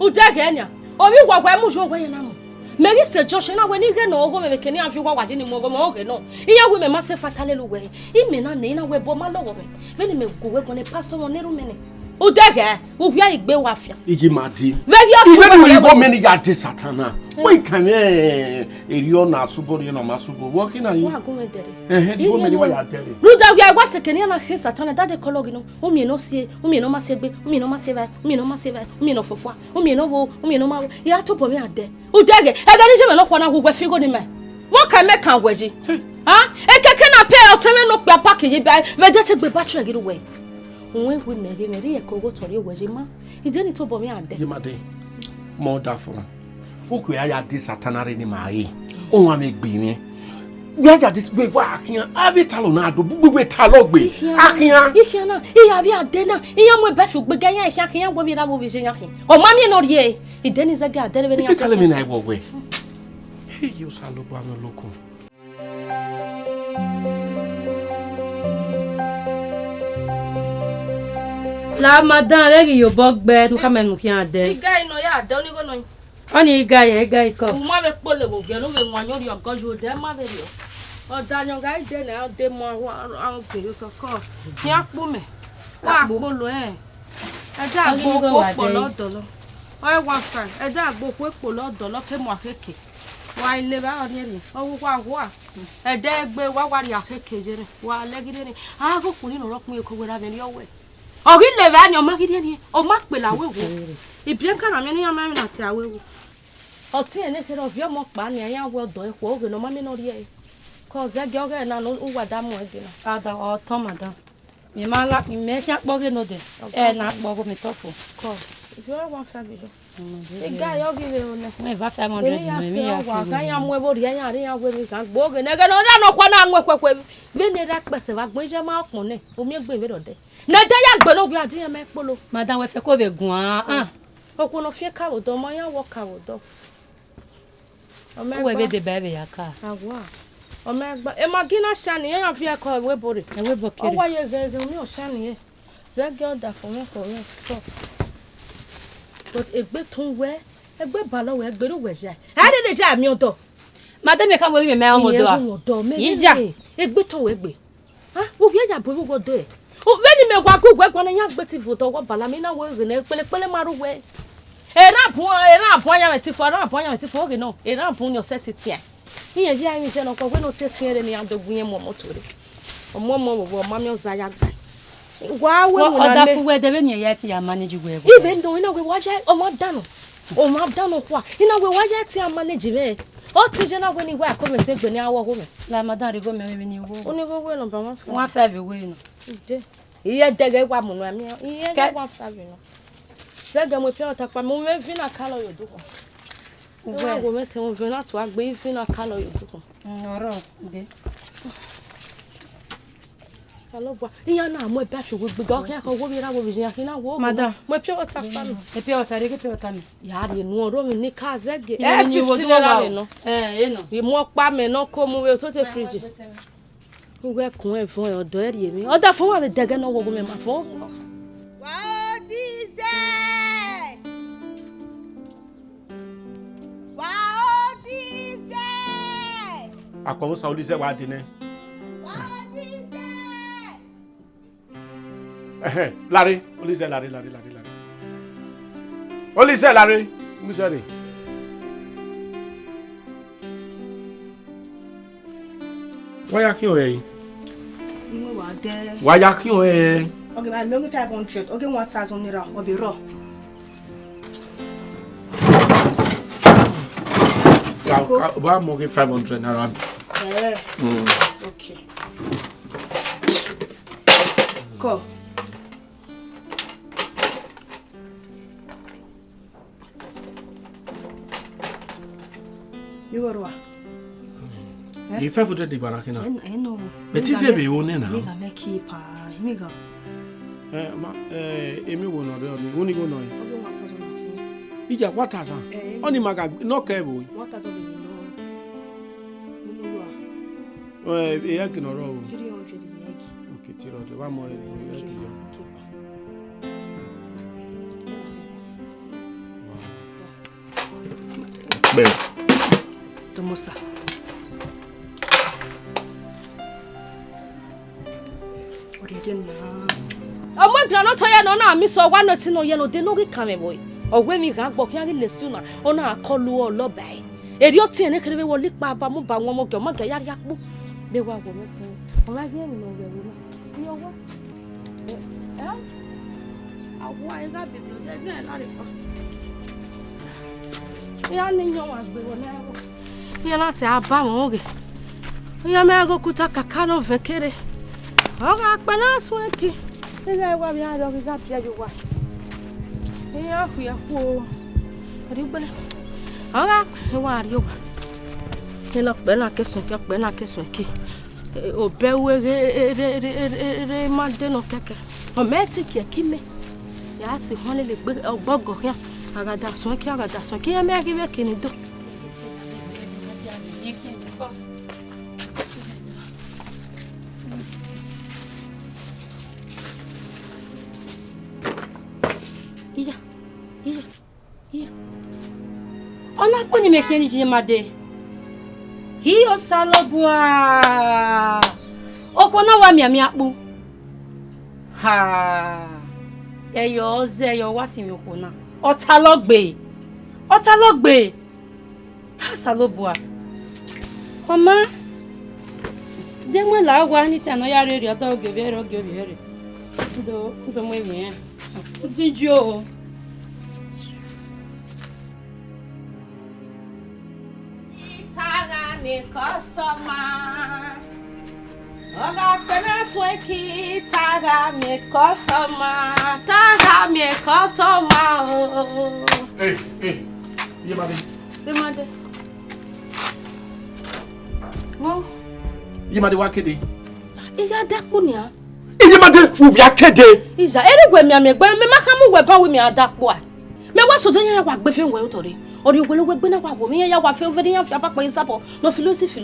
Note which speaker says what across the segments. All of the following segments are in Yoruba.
Speaker 1: Udagenya. Obi wa mu jo gwen na mo. Mary said Joshua na when you no go me keni afi wa waje ni mo go mo no. Iya we me ma se fatalelu we. I me na ne na we bo ma lowo me. Me ni me go we go ne pastor mo ne ru me ne. Udage, uhia igbe wafia.
Speaker 2: Iji madi.
Speaker 1: Even
Speaker 2: we go many ya de satana. We can eriyo na subo ni na masubo. Working on you.
Speaker 1: Wa go me dere.
Speaker 2: Go many wa ya dere.
Speaker 1: Ruda we agwa sekeni na sin satana that de kologi no. O mi no sie, o mi no ma segbe, o mi no ma seva, o mi no ma seva, o mi no fofo, o mi no wo, o mi no ma. Ya to po me ade. Udage, e ga ni je me no kwa na gugwe figo ni me. What can make kan gweji? Ha? E keke na pe o teme no pe package bi. We de te gbe battery gi we. We Mary Kogo Tori Wajima. He didn't talk about me at the more therefore. Okay, I had this satanary in my oh, I make beanie. We are this big walking. I be talonado, we talogbe. Akia, he have ya dinner. He am with Bethel, but Gaya, Yakin, when we are moving Yakin. Oh, Mammy, not ye. He then is a guy, then tell me I walk away. Hey, you salubano loco.
Speaker 3: La madame, legi yo bugbe to come and look here there.
Speaker 1: Guy no ya, don't go no.
Speaker 3: Only guy come.
Speaker 1: Ma be pole go ge no we wanyo ri ogo jo de ma be ri. O da yan guy de na de mo an pe yo ko. Ki apo me. Wa apo lo e da agbo po lodo lo. O e wa fa. E da agbo po lodo lo ke mo akeke. Wa ile ba oni ri. O wa. E de gbe wa ri akeke je ni. Wa legide ni. A go kun ni no rokun e ko we ra me ni owe. Ori le va ni o ma gidi ni o ma pe lawe wo ibien kan na me ni ama mi na ti awe wo o ti ene ke ro vi o mo pa ni ayan wo do epo oge no ma mi no ri e ko ze ge oge na no wa da mo e gina
Speaker 3: Ada o to madam mi ma la mi me kya po ge no de na po go mi to fo
Speaker 1: ko if you want family e ga yo gi we o ne
Speaker 3: me va 500 mi ya
Speaker 1: wa kan ya mo e bo ri ayan ri ya we mi kan gbo oge ne ge no da no kwa na nwe kwekwe be ne ra pese wa gbon je ma okun ne o mi gbe mi do de na de ya gbe no bi adiyan me polo
Speaker 3: madam we fe ko be gun ah
Speaker 1: okuno fie kawo do mo yan wo kawo do o me
Speaker 3: we be de bebe ya ka
Speaker 1: awa o me gba e ma gina shani yan fi e ko we bore
Speaker 3: e we bo kere
Speaker 1: o wa ye gege mi o shani e ze ge o da fun me ko we so but egbe tun we egbe ba lo we egbe ru we ja ha de ja mi o do
Speaker 3: madam me ka mo mi me o mo do
Speaker 1: Yiza egbe tun we gbe ha wo bi ja bo wo do e o veni me gwa ku gwe gwa na yan gbe ti foto wo bala mi na wo re na pele maru we era pon ya me ti fo ge no era pon ni o set ti iyan ji ayin se no ko we no ti tin re ni adogun yen mo moto re omo wo ma mi o za ya gba gwa we mo na
Speaker 3: oda fu we de be ni ya ti ya manage we
Speaker 1: even though ina we wa ja o ma dano kwa ina we wa ja ti ya manage we o ti je na we ni we akome se gbe ni awo ho me
Speaker 3: la madam re go me ni wo
Speaker 1: oni go we no ba ma fa
Speaker 3: wa fa be we no
Speaker 1: iye dege wa mu no ami iye ge wa fa bi no zega mo pe ota pa mo me fi na kalo yodu ko we go me te mo fi na to agbe fi na kalo yodu ko
Speaker 3: oro de
Speaker 1: salobo iya na mo e ba fi we gbe go ke ko wo bi ra wo bi jan kina wo
Speaker 3: madam
Speaker 1: mo pe ota pa no
Speaker 3: e pe ota re ke pe ota mi
Speaker 1: ya re nu oro mi ni ka zege
Speaker 3: e ni wo do wa no
Speaker 1: e mo pa me no ko mo we so te fridge we kun e fun odo e ri mi oda fun wa be dege no wo go me ma fun
Speaker 4: wa o ti se
Speaker 2: Akọ̀wé sa olise wa di ne. Larry, olise Larry. Olise Larry, mi sọ re. Wa ya ki o e.
Speaker 4: Mo wa de.
Speaker 2: Wa ya ki o e.
Speaker 4: Okay, my long 500. Okay, 1000 naira of the raw.
Speaker 2: Wa mo ge 500 naira.
Speaker 4: Okay. Go. You are what?
Speaker 2: Ni 500 di barakina.
Speaker 4: I know.
Speaker 2: Beti se be woni na.
Speaker 4: Mega make pa. Mega.
Speaker 2: Emi wo no re oni. Woni go no.
Speaker 4: Okay, 1000.
Speaker 2: Ija 1000. Oni maga no ka ebo.
Speaker 4: 1000 no.
Speaker 2: Ya ki no ro.
Speaker 4: 300 egg.
Speaker 2: Okay, 300. Wa mo egg yo. Be.
Speaker 4: Tomosa.
Speaker 1: Ọmọ ìgbìyànjú tó yẹ náà mi sọ wá náà tí náà yẹ náà dé lórí kàmẹ́ bọ̀ ọ̀gbẹ́ mi kàn gbọ́ kí wọ́n lè sùn náà ọ̀nà àkọlù ọlọ́bàá ẹ̀ èrè ó tiẹ̀ ní kéré wọlé pa abamú bá wọn ọmọge ọmọge yára yá pọ̀ bẹ́ẹ̀ wá wọ̀ mí fún un ọmọ ayé mi náà rẹ̀ wọ́n ní ọwọ́ ẹ̀ àwọ̀ àyíká bèbè ọ̀dẹ́ díẹ̀ láre pa ìyá ní yan wọn àgbèrò ní ẹ̀wọ̀n ìyá láti abá wọn rè ìyá mẹ́rin kúta kàkà náà fẹ́ kéré ọ̀rọ̀ àpẹ náà sún ẹ̀kí nígbà ìwà mi àrọ̀ gíga bí ẹjọ́ wà ìyá àkùyà kú o àdúgbẹ́lẹ̀ ọ̀rọ̀ àpẹ ìwà àríyọ̀ wà nílò pẹ́ náà kẹsùn ẹ̀kí òbẹ́ wéré má dénú kẹ̀kẹ́ ọ̀mẹ́ ẹ̀tì kẹ̀kí mẹ́ yàá sì wọ́n lè gbé ọgbọ́gọ̀ yẹn àgàdà sún ẹ̀kí yẹn mẹ́rin bẹ́ẹ̀ kì ní dó. Iya. Ona kuni mekeni jimade. Hiyo salobwa. Okona wa mi akpu. Ha. Eyo oze yo wasimi okona. Otalogbe. Ha salobwa. Mama. Demo la wa ni tano ya rere odo ogebere. Ndo mo mi. Dijo. Taga me customer. Oga pena sweki. Taga me customer.
Speaker 2: Hey.
Speaker 1: Remade. Wow.
Speaker 2: Yemade wa kede.
Speaker 1: Iya dakpo ni a.
Speaker 2: Yemade wo bia kede.
Speaker 1: Isa erigwe mi amegbe me makamu we ba we mi adakpo a. Me wa so don ya wa gbe fe nwe otori. Ori ogologo egbe na wa wo mi ya wa fe overi yan fi apapa isapo no philosophy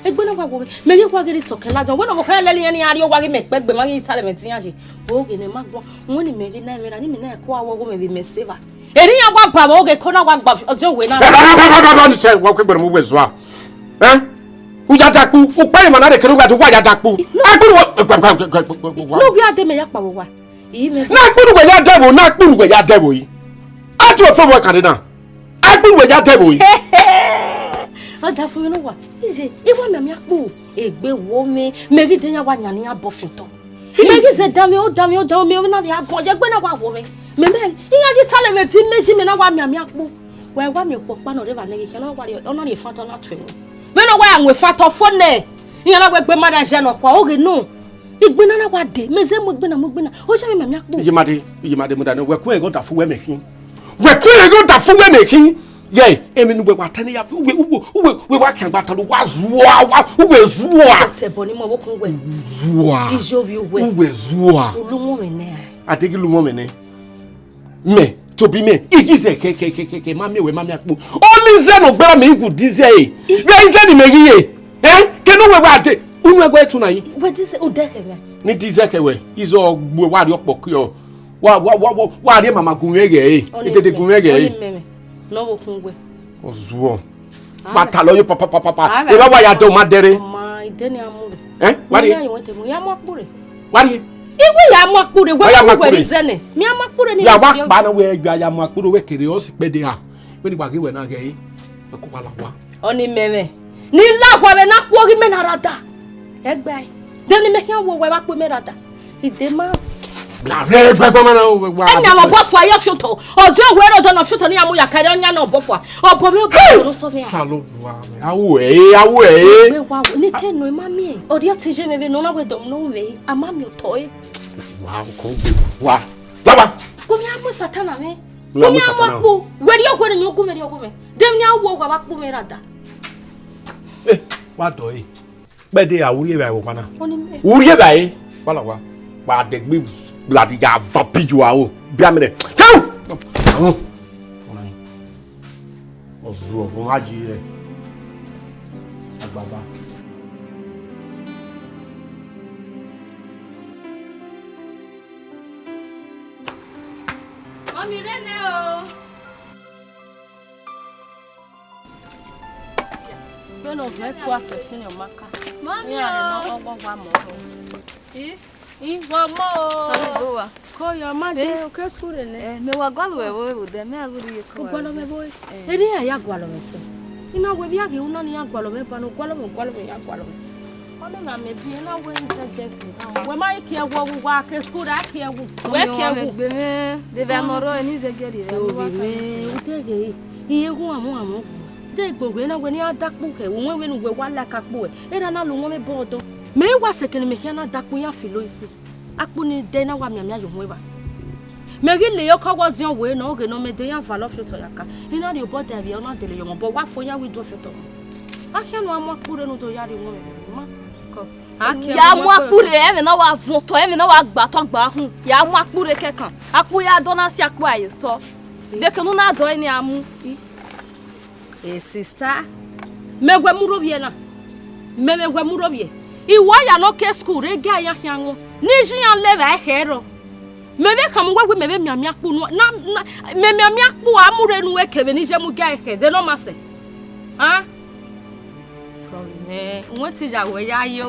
Speaker 1: egbe na wa wo me ge kwa gere sokan lajan we no mo kan lele yan ni ari o wa ge me pegbe ma yi talent yan se o ge ne ma gbon won ni me ge na mi ra ni mi na ko awo wo me bi me save eri yan wa ba mo ge ko na wa gba ojo we na
Speaker 2: Don't say wa ke gbere mo wezo a. Uja dakpu o pa ma na de kere wa do wa ya dakpu. Agburu
Speaker 1: no bi ade me ya pa wo wa yi me
Speaker 2: na agburu we ya debo yi. Atu o fe wo kan na. Agburu we ya debo yi.
Speaker 1: Ada fun mi no wa ise iwa mi akpo egbe wo mi meri de yan wa yan ni abofin to meri se dami o mi na bi abon je gbe na wa wo mi me iyan ji talent ti meji mi na wa mi akpo wa wa mi po pa no re ba le ke na wa re ona le fan to na tu we no wa anwe fa to fo ne iyan la gbe ma da se no kwa o ge no igbe na wa de me se mo gbe na o se mi akpo
Speaker 2: Yemade mo da no we ku e go da fu we mekin. Ye, emi nu we wa tani ya fu we wa kan gbata lo wa zuwa we zuwa.
Speaker 1: Te boni mo wo kun we.
Speaker 2: Zuwa.
Speaker 1: Ijovi we.
Speaker 2: We zuwa.
Speaker 1: Olumo me ne.
Speaker 2: Ategi lumo me ne. Me to be me. Igize ke mami akpo. Oni ze no gbara me igu dize e. Be ize ni me giye. Ke no we wa de. Unu ego etu na yi.
Speaker 1: We dize o deke we.
Speaker 2: Ni dize ke we. Izo gbo wa ri opoku yo. Wa ri mama gunwege e. Itede gunwege e.
Speaker 1: No wo kun we.
Speaker 2: Ozuo. Mata lo yo papa. E ba wa ya do ma dere.
Speaker 1: Ma ide ni amure.
Speaker 2: Wari.
Speaker 1: Ya won te mo ya mo akure.
Speaker 2: Wari.
Speaker 1: Iwe ya mo akure we rizene. Mi am akure ni.
Speaker 2: Ya wa pa na we gba ya mo akure we kere o si pede ha. We ni gba ge we na ge yi. E ko pala wa.
Speaker 1: Oni meme. Ni la kwa be na ku ri me na rada. Egbe ai. De ni me kan wo we wa pe me rada. Ide ma
Speaker 2: La re gbegbo ma na wa.
Speaker 1: Enya mo bofo ayo fioto. Ojo we ro do na fioto ni amu ya kare onya na bofo. Obo me obo no so fe.
Speaker 2: Salo wa. Awu e.
Speaker 1: Me wa ni ke no mami e. Odi o ti je me be no na we dom no we. Amami o toy.
Speaker 2: Wa ko wa. Laba.
Speaker 1: Ko mi amu satana me. Ko mi amu apu. We ri okwe ni ogu me ri ogu me. Dem ni awu wa pu me rada.
Speaker 2: Wa do e. Gbede awuri e ba wo pana.
Speaker 1: Oni me.
Speaker 2: Wuri e ba e. Wala wa. Wa de gbe bloody ya vapi wa o. Bi amene. Kawo. Ozuo ko haji re. Agbaba.
Speaker 1: Mami rene o. When of me to assassin your maka.
Speaker 3: Mommy,
Speaker 1: Yeah, no one more.
Speaker 3: Igoma.
Speaker 1: Call your mother, okay, school in it.
Speaker 3: Me wa gwalu we de me aguru ye ko.
Speaker 1: Gwalo me boy. Eri ya gwalo me so. Ina we bia ge una ni ya gwalo me pa no gwalo me ya gwalo me. Ono na me bi na we nse we ma ike wo wa ke school da ke wo. We ke wo
Speaker 3: Gbe me de be noro ni ze geri re.
Speaker 1: Utege iye hu amu. De gbogbo na we ni adakpu ke wo we nu we wa la kakpu e. Era na lu won me bodo. Me wa sekene me hia na adakpu ya filo isi. Akpu ni de na wa miamia yo ho ba. Meri le yo ko dion we no oge no me de ya valor filter yaka. Ina de bo de bi ona de le yo mo bo wa fo ya we do filter. Ahia no amakure no to ya de wo ma ko.
Speaker 3: Ya mu akure e me na wa vun to e me na wa gba to gba hun. Ya mu akure kekan. Akpu ya dona si akpu aye sto. De ke no na do ni amu.
Speaker 1: Sister. Megwe murovie na. Megwe murovie. Iwo ya no ke school re ga ya hianwo. Ni jian leve hero. Mebe kam gwe mebe miamia kpu no na me miamia kpu amure nu ekebe ni je mu ga eke de no mase. Ah? Me, what is our way? You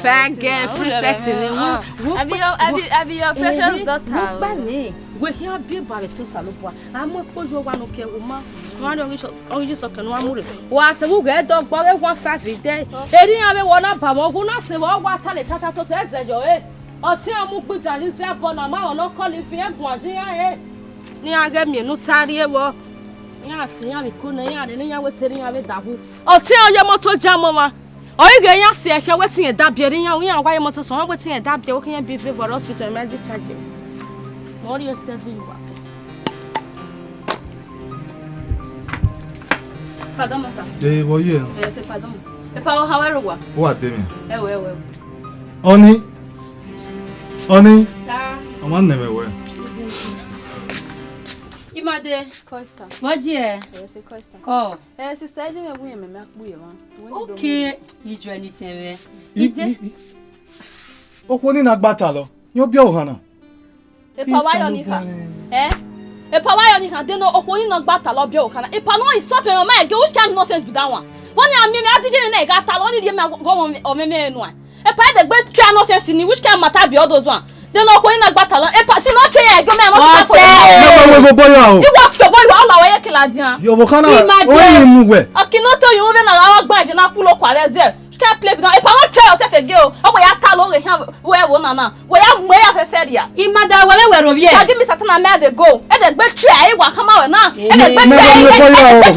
Speaker 1: Faggot princess.
Speaker 3: Have your precious daughter.
Speaker 1: We here be by the salopwa. I'm a pojo one okay woman. One of you so can one. Was a good dog, but 1 5 day. Any other one up, I will not say what tell it to test it. Or tell me put a list upon a mouth, not calling fear, Boisier. Near get me no tardy. Ya tinya we ko na ya de nya weteri ya we dahu o tinya ya moto jamoma o ige ya se ehwe wetin e da biere ya we ya wa ya moto so wetin e da bie wo kan be for hospital emergency charge more you stay you what pardon masa
Speaker 5: wo ye
Speaker 1: say pardon e pa o hawere wa
Speaker 5: wo ade me
Speaker 1: ewe
Speaker 5: oni
Speaker 1: sa
Speaker 5: o man neme we
Speaker 3: Imade Costa.
Speaker 1: What ye?
Speaker 3: Yes, Costa.
Speaker 1: Oh.
Speaker 3: Sister, I didn't win me make buye wan.
Speaker 1: Okay. You do anything we.
Speaker 5: Okwo ni na gbata lo. Yo bi o hana.
Speaker 3: E pa wa yo ni ha. E pa wa yo ni ha de no okwo ni na gbata lo bi o hana. E pa no insult me mama e get which kind nonsense be that one. One ya me adije me na e ga ta lo ni de me go o me no. E pa de gbe try nonsense ni which kind matter be all those one. They no ko ina gbata lo e pa si no try e go me no for.
Speaker 5: No boyo o.
Speaker 3: You have to boy all our ye kiladian.
Speaker 5: Yo bo kana o yin mu we.
Speaker 3: Akinoto you we na la gba je na kulo kwa ze. You can't play now. If I not try yourself again, o we ya ta lo re here we wo na na. We ya mo ya fefe dia.
Speaker 1: Imada we rovie.
Speaker 3: Ya give me satana me dey go. E dey gbe try e wa kama we na. E dey gbe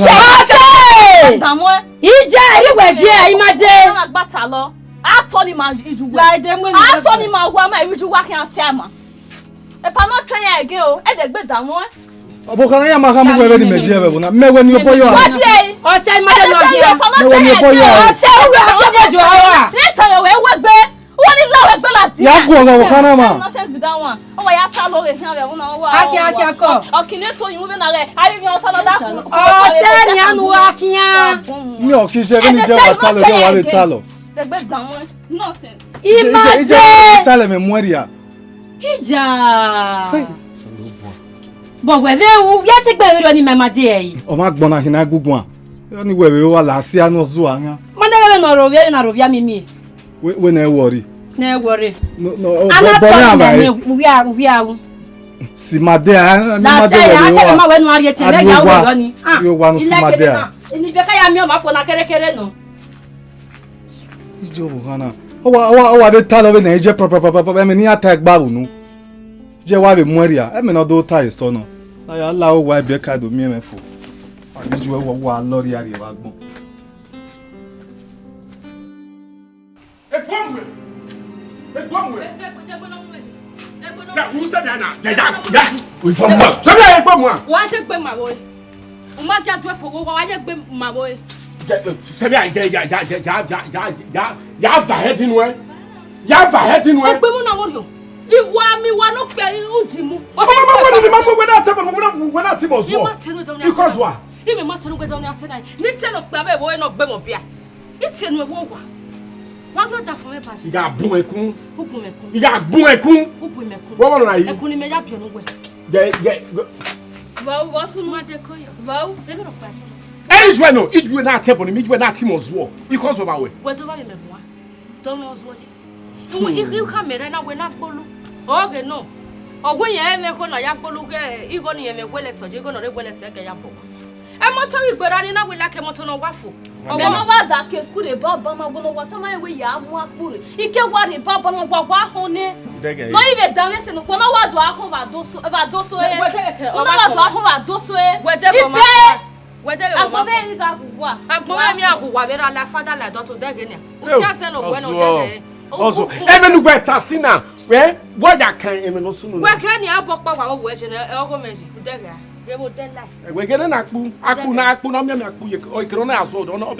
Speaker 5: try.
Speaker 3: Damwe.
Speaker 1: Ija ri weje imade.
Speaker 3: Na gbata lo. Atoni ma ijuwe.
Speaker 1: Like them when
Speaker 3: Atoni ma wa ma ijuwa kan tiama. If I not try again o, e dey gbe damwe.
Speaker 5: Obo kana ya maka mu we be di meje be na mewe ni opo yo.
Speaker 3: What dey?
Speaker 1: O say imade no dia.
Speaker 5: Mewe ni opo yo.
Speaker 1: O say we asobojo awa.
Speaker 3: Listen yo we gbe. Woni lawe gbe lati.
Speaker 5: Ya ku o kana ma.
Speaker 3: Nonsense be that one. O wa ya ta lo re here we na wa.
Speaker 1: Aki ako.
Speaker 3: Okineto yin we na re. Ari bi on sala da ku.
Speaker 1: O say ni anu akia.
Speaker 5: Mi o ki je ni je wa ta lo de wa le ta lo.
Speaker 3: Gbe damwe. Nonsense.
Speaker 1: Imade.
Speaker 5: Ta le me moria.
Speaker 1: Ija. Bo we wu ye ti gbe ro ni mama die yi.
Speaker 5: O ma gbona hina gugun a. Yo ni we wa la si anu zu anya.
Speaker 1: Mandele no rovie na rovia mimi.
Speaker 5: We na worry.
Speaker 1: Na worry.
Speaker 5: No,
Speaker 1: Ana
Speaker 5: bo na ba.
Speaker 1: We are.
Speaker 5: Si made a ni made
Speaker 1: we
Speaker 5: we
Speaker 1: ma we no ari ti le ya wo ni.
Speaker 5: Yo wa no si made a.
Speaker 1: Ni be ka ya mi o ma fo na kere no.
Speaker 5: Ijo bo kana. O wa de ta lo be na je proper me ni attack ba nu. Je wa be moria. E me no do ta isto no. Ya la o wa be ka do mi me fo. Ijo we wa lori ari wa gbon.
Speaker 1: Wa se gbe ma boy. O ma ja do fowo wa ye gbe ma boy.
Speaker 2: Ya va heading we. Ya va heading we.
Speaker 1: Gbe mu na wo yo. Iwa mi wa no pe udi mu.
Speaker 2: We not timo so. Because what?
Speaker 1: Ime ma tenu gbe don ya tena. Ni tenu pe abe wo no gbe mo bia. Itenu e wo wa. Wa go da fun me pa.
Speaker 2: Ya bun ekun.
Speaker 1: O bun ekun.
Speaker 2: Ya bun ekun.
Speaker 1: O bun ekun.
Speaker 2: Wo won na yi.
Speaker 1: Ekun ni me ya bienu gbe.
Speaker 2: Ge
Speaker 3: Vau, posso
Speaker 1: Ma de koyo.
Speaker 3: Vau.
Speaker 1: Lembra o passo.
Speaker 2: is when no, you na table me, you na team as well. Because of our way.
Speaker 1: What do I remember? Don't know what you come here and we're not bolu. Okay, no. Or when you ever go na yakbolu, you go near me well at you're going to well at Yambo. I'm not telling you, but I didn't like a motor waffle.
Speaker 3: Oh, no, that case could a baba, my one what am I way? I want put. He can't worry, Baba, no, honey. No, even damage and one hour do I hold a doso about doso. One hour do I hold a doso. Whether I'm going to la fada la dot to Dagania.
Speaker 2: Also, even where Tassina, where what I can't even know soon.
Speaker 1: Where can you have Papa West and Elgomesi?
Speaker 2: We're getting a poo, or Corona, so don't know.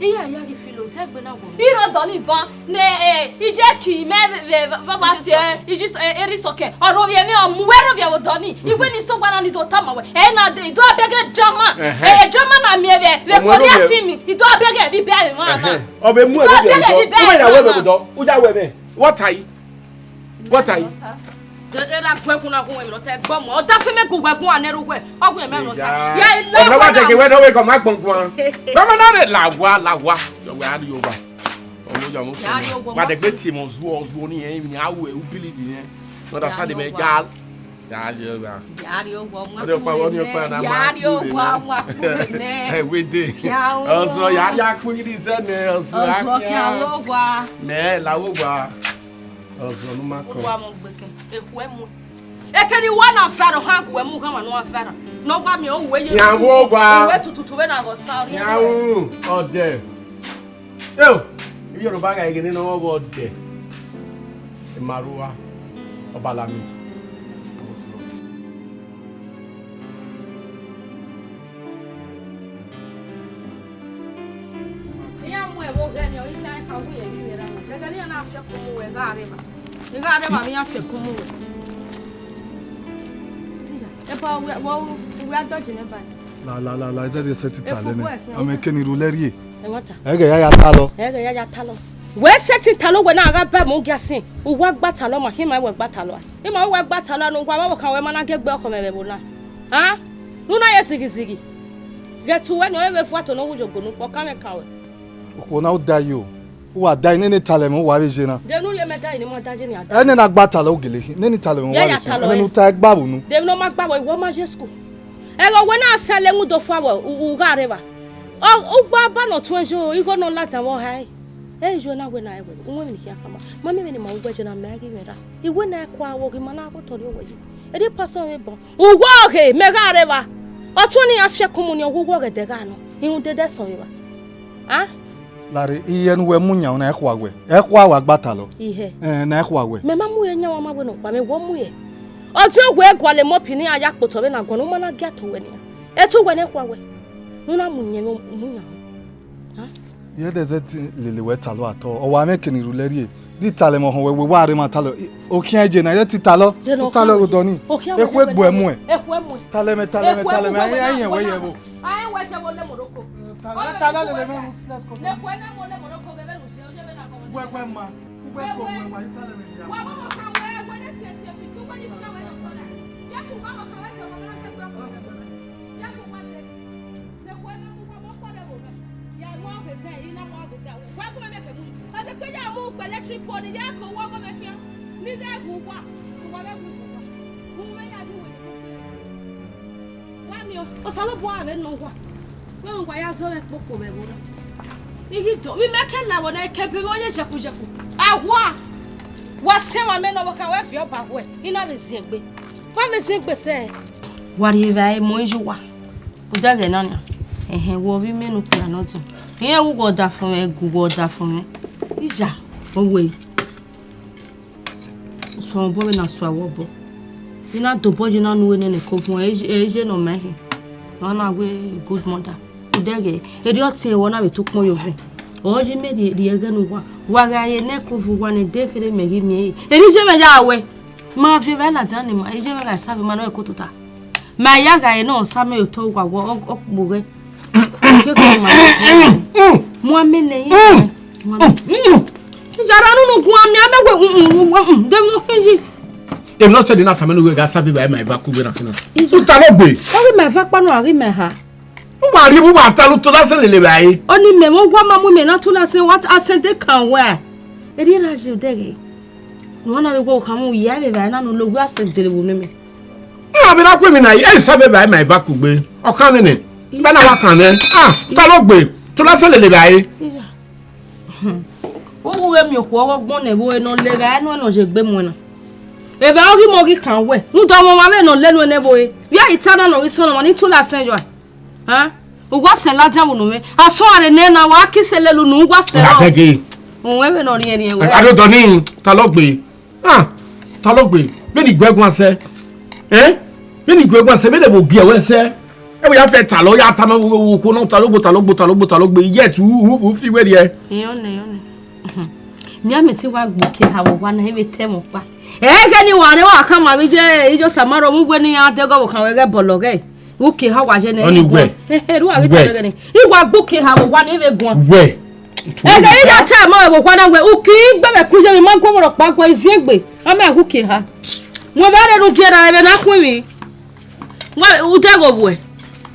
Speaker 1: Yeah, you feel said when I go.
Speaker 3: You don't need ban, nay, Jackie, Baba, it's just a risoke, or Rovian, wherever you were done. You went in so one on the Tama, and I do a beg a drama, a German, I may be Korea filming. You don't beg a bad man.
Speaker 2: Or be more what are you? What are you?
Speaker 1: Era kwekuna ko emi lote gbomo o da fe me ko gwekun aneruwe ogun emi lo ta
Speaker 2: ya ile wa je ke we do we ko ma gbongbon mama na re lawa yo we ari over omo jo mo so ma de gbe ti mo zuo ni yen ni awo e u believe ni no da sa de me ja yo ba
Speaker 3: ya ri owo mo
Speaker 2: o de pa won ni pa na ma
Speaker 3: ya ri owo
Speaker 2: ne we dey oso ya ku ni se ne oso
Speaker 3: ya lo gwa
Speaker 2: me lawo gwa oso no ma ko
Speaker 1: wa mo gbeke ekwemu ekeni wana faro hangu emu kama no afara no gba mi o we ye
Speaker 2: yawo gwa
Speaker 1: we tututu we na go sauri
Speaker 2: yawo ode yo Yoruba ga igini no wo ode maruwa obalami
Speaker 1: ya mu e bo gani o ina ka wu ye bi mera mo se gani na afia ko mu we ga areba ni ga areba mi afia ko mu we epa we adoje me ba
Speaker 5: la is that the set tale me amekeni rulerie
Speaker 1: e wata
Speaker 5: ege ya talo
Speaker 1: we set talo we na ga ba mo giasin o wa gbata lo ma hima we gbata lo e ma we gbata lo no gwa wa kan we ma na ge gbe oko me be bo na ha nu na ye sigizigi get we no we fu ato no wujogo nu po kan me kan we
Speaker 5: ko na o da yo wa da ni tale mo wa be je na
Speaker 1: de nu ye me da ni mo da je ni ada
Speaker 5: ene na gbata lo gele ni tale mo wa so ene nu ta gba bu nu
Speaker 1: de no ma gba wo iwo ma je school e go we na sale mu do fa wo u ga reba o fa ba no tun jo i go no lati wo hai e jo na we na e we unwe ni kia kama mama me ni ma ugwa je na me gi mera i we na kwa wo gi mana ko tori wo ji e de person e bon ugwa ke me ga reba o tun ni afia komuni ugwa ge de ga no i un de de so we ba ah
Speaker 5: lare iye nu we munya na ekwa wa gbata lo
Speaker 1: ihe
Speaker 5: na ekwa we
Speaker 1: me ma mu ye nya wa ma we no kwa me wo mu ye o ti ogwe egwale mo pini aya kpoto be na gwo no ma na gato we ni e tu we ne kwa we nu na munye munya ha
Speaker 5: ye de zet lele we talo ato o wa mekeni rulerie di tale mo we wa re ma talo o kin eje na ye ti talo ro ni eku egbu emu e tale me ayen we ye bo
Speaker 1: ayen we se wo le moroko
Speaker 5: tala le me let's go
Speaker 1: le ko na mo le moroko be be nu se o je be na ko
Speaker 5: gwe ma tale me ya
Speaker 1: wa mo kan we ne se bi tu ko ni se we no so na ya ku ba mo kan we ko na ke gwa ya ku ba le ko na mo ko de bo ya mo ke te ina mo ke te wa ku me ke mu o se pe ya mo gbe electric pole ni ya ko wo ko me ke ni de gu wa ku wa le gu me ya du we wa mi o sa lo bo are no wa we ngwa ya zo le popo be bo na igi do mi me ke la wo na ke pe mo ye jeku awa wa se wa me no wo kan we fi oba we ina be sin gbe wa be sin gbe se wari vai mo ju wa o da ge na na wo bi menu kura no tun iye wu go da fun me gugo da fun me ija o we so bo be na so awo bo ina do bo je na nu we ne ko fun e no me he na we good mother o da ge e di o ti e wo na be tu pon yo vi oji me di ege nu wa ga ye ne ko fu wa ne de kere me gi mi e ni je me ja we ma fi be la tan ni ma e je me ga sa bi ma no e ko tuta ma ya ga ye no sa me to wa wo okbuge ke ko ma mo me ne yi jara nu nu gun ami amewe de no finji
Speaker 2: If not said enough, I'm going to serve by my vacuum. So Talogbe.
Speaker 1: Oh, my vacuum, I remember.
Speaker 2: Who are you? What are you to last?
Speaker 1: Only me, one woman, not to last what I sent they can wear. It didn't you day. One of the go come, we have a no look at the woman.
Speaker 2: I mean, I women, I serve by my vacuum. Or can't it? But I can't. Talogbe. To last
Speaker 1: Oh, we me walk one and no live. I know je bemona. If I give Moggy can wear, no don't want no let no never. We are Italian or son of money to last century. Huh? Who was a Latin woman? I saw a name. I kiss a little no was a women or any.
Speaker 2: I don't know. Talogbe. Talogbe. Many Greg once said, eh? Many Greg once said, will be away, sir. And we have a Taloya Tama who not Talogbe yet who feel where ye.
Speaker 1: Nyamiti wa gboke hawo wa na ebe temo pa gani wa re wa kan ma bi je ijo samaro mu gbe ni atego wo kan we ge bologe uke hawa je na ru wa ge tele gani igwa gboke hawo wa na ebe gun we ga ida ta ma we kwa na we uki gbe be ku je mi ma ko ro pa kwa isi egbe ama uke ha mo ba re ru kera ebe na kun mi wa utego we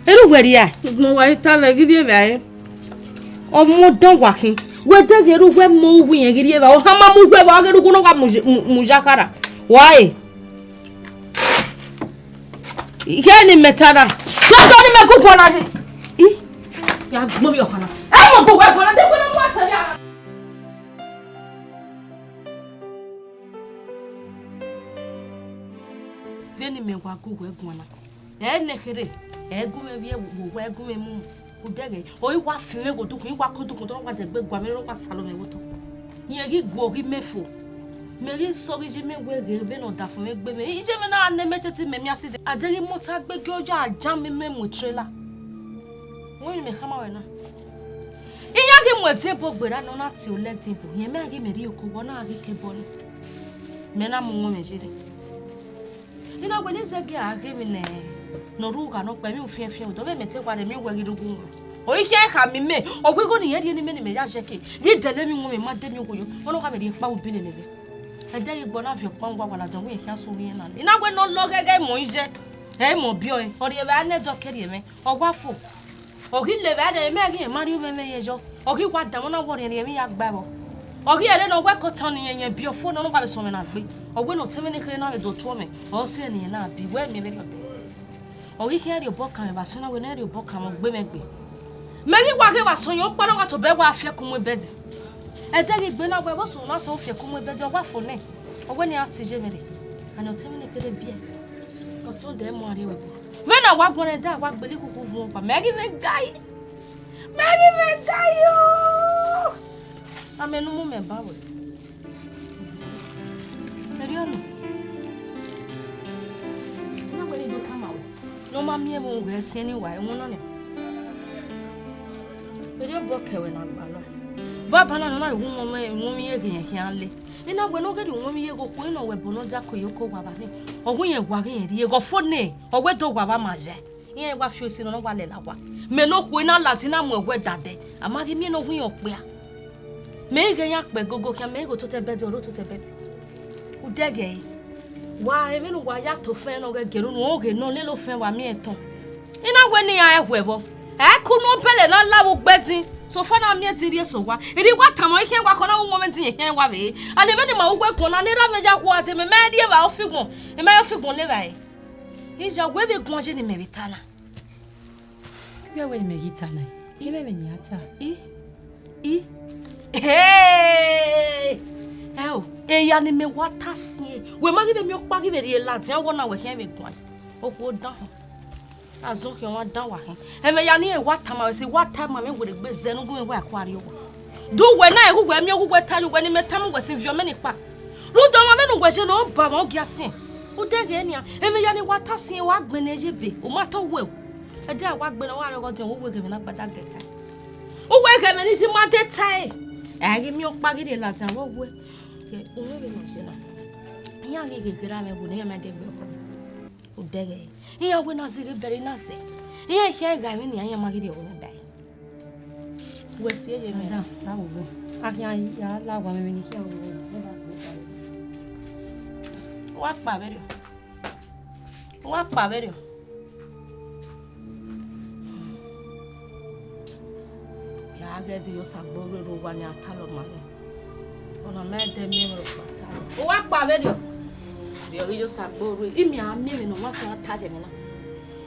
Speaker 1: eru gweri ya mo wa itale gidi ebe aye o mo don wa kin we take eru we mo wi yen gidi e ba o ha ma mu gbe ba geru kuno ka mujakara why ikeni metana to ni me ku pona di ya gbo mi okana mo go we pona de pona mo asa ya veni me wa ku we gona ne khere gume bi e wo we gume mu udege oyi wa fime go dukun wa ko dukun to wa de gbe gwa me ro pa salo me woto yen ri gbo ri mefo me ri so ri je me we re be no da fun me gbe me ije me na ne meteti me mi aside aderi mo ta gbe gi ojo aja me me mu trailer won me kama we na iya gi mo tempo gbera no na ti o le tempo yen me agi me ri oko wo na agi ke bo ni me na mo me jire ina gbe ni se gi agi mi ne no ruga no pe mi ofien o do be mete kwa de mi we gidugun o ike ka mi me o gbe go ni ye die ni me ni me ya jeke ni dele mi won me ma de mi ogoyo won ka me de pa obi le lebe eje igbo na fi pa ngwa wala don we kia so ri na ina gbe no lo gege mo nje mo bi o ori e ba ne jo keri me ogwa fo o ki le ba de me gi mari o me ye jo o ki kwa da won na wo ri mi ya gba bo o ki ere no gwe ko ton ni yen bi o fo no ba le so me na gbe o gbe no teme ni kere na le do to me o se ni na bi we mi me ogi kere obo kan ba so na we na re obo kan mo gbe megbe megi kwa ke ba so yo pa na wa to be wa afia ku mo bedi e de gbe na gbe bo so na so afia ku mo bedi ogwa fo ne ogwe ni ati je mere ani o temi ni kere bi e ko to de mo ari we me na wa gbon da wa gbeli kuku fun pa megi me gai yo amenu mu me ba we seriano na we do kama wo no ma mi e mo ge se ni wa e won no ne ere block e we na gba lo ba ba na no na hu mo mi ye gen yan le ina gbe no ge di mo mi ye go ko ina we bo no ja ko yoko wa ba ni ohun yen gwa gen ri e go fo ne owe do gwa ba ma je yen gwa fi osi no wa le la wa me no ko ina latina mo we dade amagi mi no hu yen pe a me ge yan pe gogo kya me go to te bed oro to te bed u dege wa e me no wa ya to fe no ge geru no oge no le lo fe wa mi eton ina gbe ni ya ehwebo e ku no pele na lawo gbedin so fa na mi e ti ri so wa iri wa tamo ihe wa ko na wo moment ihe wa be ani be ni ma wo gbe ko na ni ra meja ko ate me me die ba ofigun e me ofigun le ba e ija gwe be gun je ni me bitana
Speaker 6: be we me gitana e me me ni ata
Speaker 1: hey oh e ya ni me wata sie we ma gi be mi opa gi be ri la ti wo na we hen me gun o ko dan azo ki won dan wa hen e me ya ni e wata ma we se wata ma me wo de gbe zenu gun me wa akwari o do we na e gugwe mi ogugwe tali we ni me tam we se vio me ni pa lu do ma me nu gwe je no ba mo gi asin o de ge ni e me ya ni wata sin wa gbe na ejebe o ma to we e de wa gbe na wa ro tin o we ge me na pada geta o we ge me ni si ma de tai e gi mi opa gi de la tan wo we o we no se na ya gi ge gra me bu ni me de gbe o de ge iya we na ziri beri na se iya ihe ga mi ni anya magide o me dai we se ye me
Speaker 6: da na wo akia ya la wa me ni ki o
Speaker 1: What paverio? What paverio? Ya get the use of borrow one ya talo man. On a mad demi. What paverio? You use of borrow. Imi a me no what can attach him.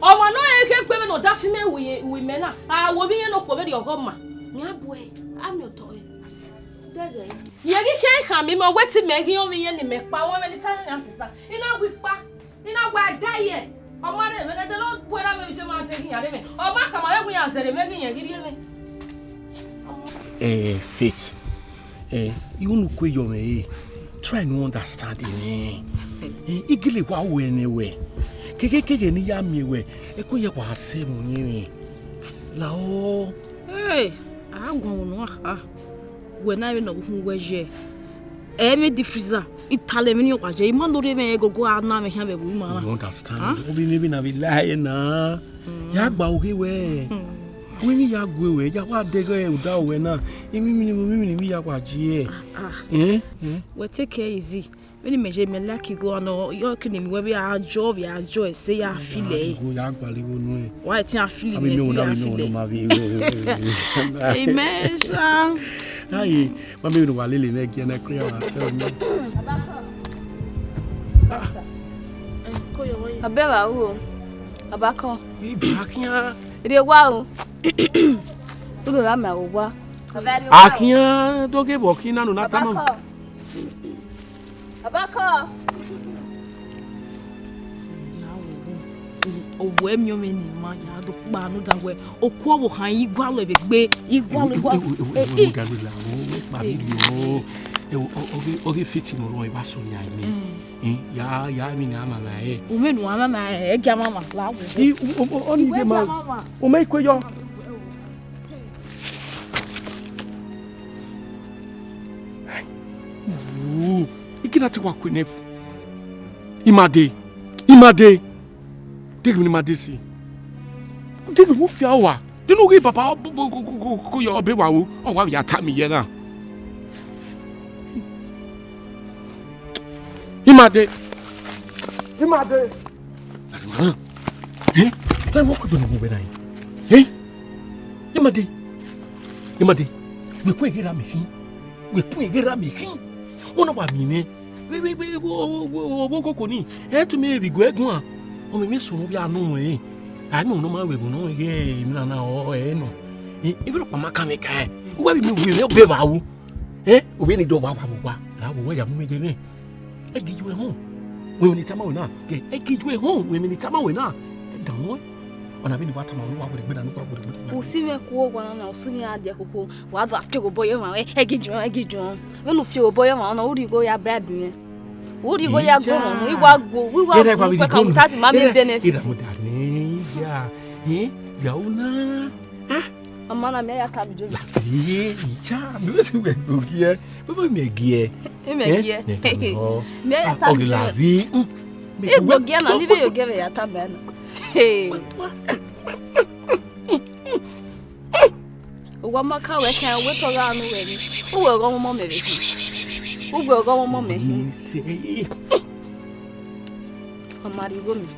Speaker 1: Oh, no, I can't pay no daffy me we men. I will be no cover your home. My boy, I'm your toy. You can't come in my way to make you only any make power many times, sister. In a week back, in a way, die. Oh, mother, when I don't put up with some taking at me. Oh, back, my way answer, making a gideon.
Speaker 2: Faith. You won't quit your way. Try no understanding. Igili wow anyway. Keke ni ya miwe. Eko ye wa se mo yin. La o.
Speaker 3: Hey, I go no ah. When I know who was je. Me the freezer. Itale me ni wa je. Ima no re me go na me hia be bu ma.
Speaker 2: You understand? Obi ni bi na bi lie na. Ya gba oge we. We ni ya gwe we. Ya wa de go e uda we na. Imi ni mi ya wa ji e.
Speaker 3: We take care easy. When you measure me like you go no, you can me we are joy say ya feel it.
Speaker 2: Go ya gba lewo nu e.
Speaker 3: Why it ya feel
Speaker 2: me no ma vi.
Speaker 3: Amen.
Speaker 2: Ai, mami no wale le na gie na kria wa se onye.
Speaker 3: Abeba wo. Abako.
Speaker 2: Akia.
Speaker 3: Ide wa o. Udo la ma wo wa.
Speaker 2: Akia doge bokina no na tama.
Speaker 3: Abako. Owo emi o me ni ma ya do pa no da we. Oku owo kan igwalo e gbe igwalo.
Speaker 2: Oge fiti mo lo e ba so ni ai mi. Ya mi na mama e.
Speaker 3: O me no mama e ga mama la wo.
Speaker 2: O ni be ma. O me ko yo. Ikina te wa kwenefu. Imade. Deg mi made si. Deg wo fia wa. De no ge papa ko yo be wa wo. O wa ya ta mi ye na. Imade. Then what could you do with I? Imade. We quit here me. We quit here me. One of our meaning. We go koni. To me we go egwa. O me so no bia no e. I know no man we go no ye na no. Even mama ka me kai. We be ba wo. We ni do wa wa. La wo ya mu me je. I give you a home. When you tell me now, I give you a home. When you tell me now, I don't know. When I mean what I'm going to do, I'm going to see me go one or soon. I dare go. What do I feel boy? I give you. When you feel boy, I know you go your bread. Would you go your go? We will go without mammy benefit. Yeah, Yauna. A man, I may have come to you. Charm, let's go here. We will make gear. May I tell you, la vie? It will get a little give it a taban. Hey, one more car, I can't whip around the way. Who will go, mommy? Who will go, mommy? Say, a married woman.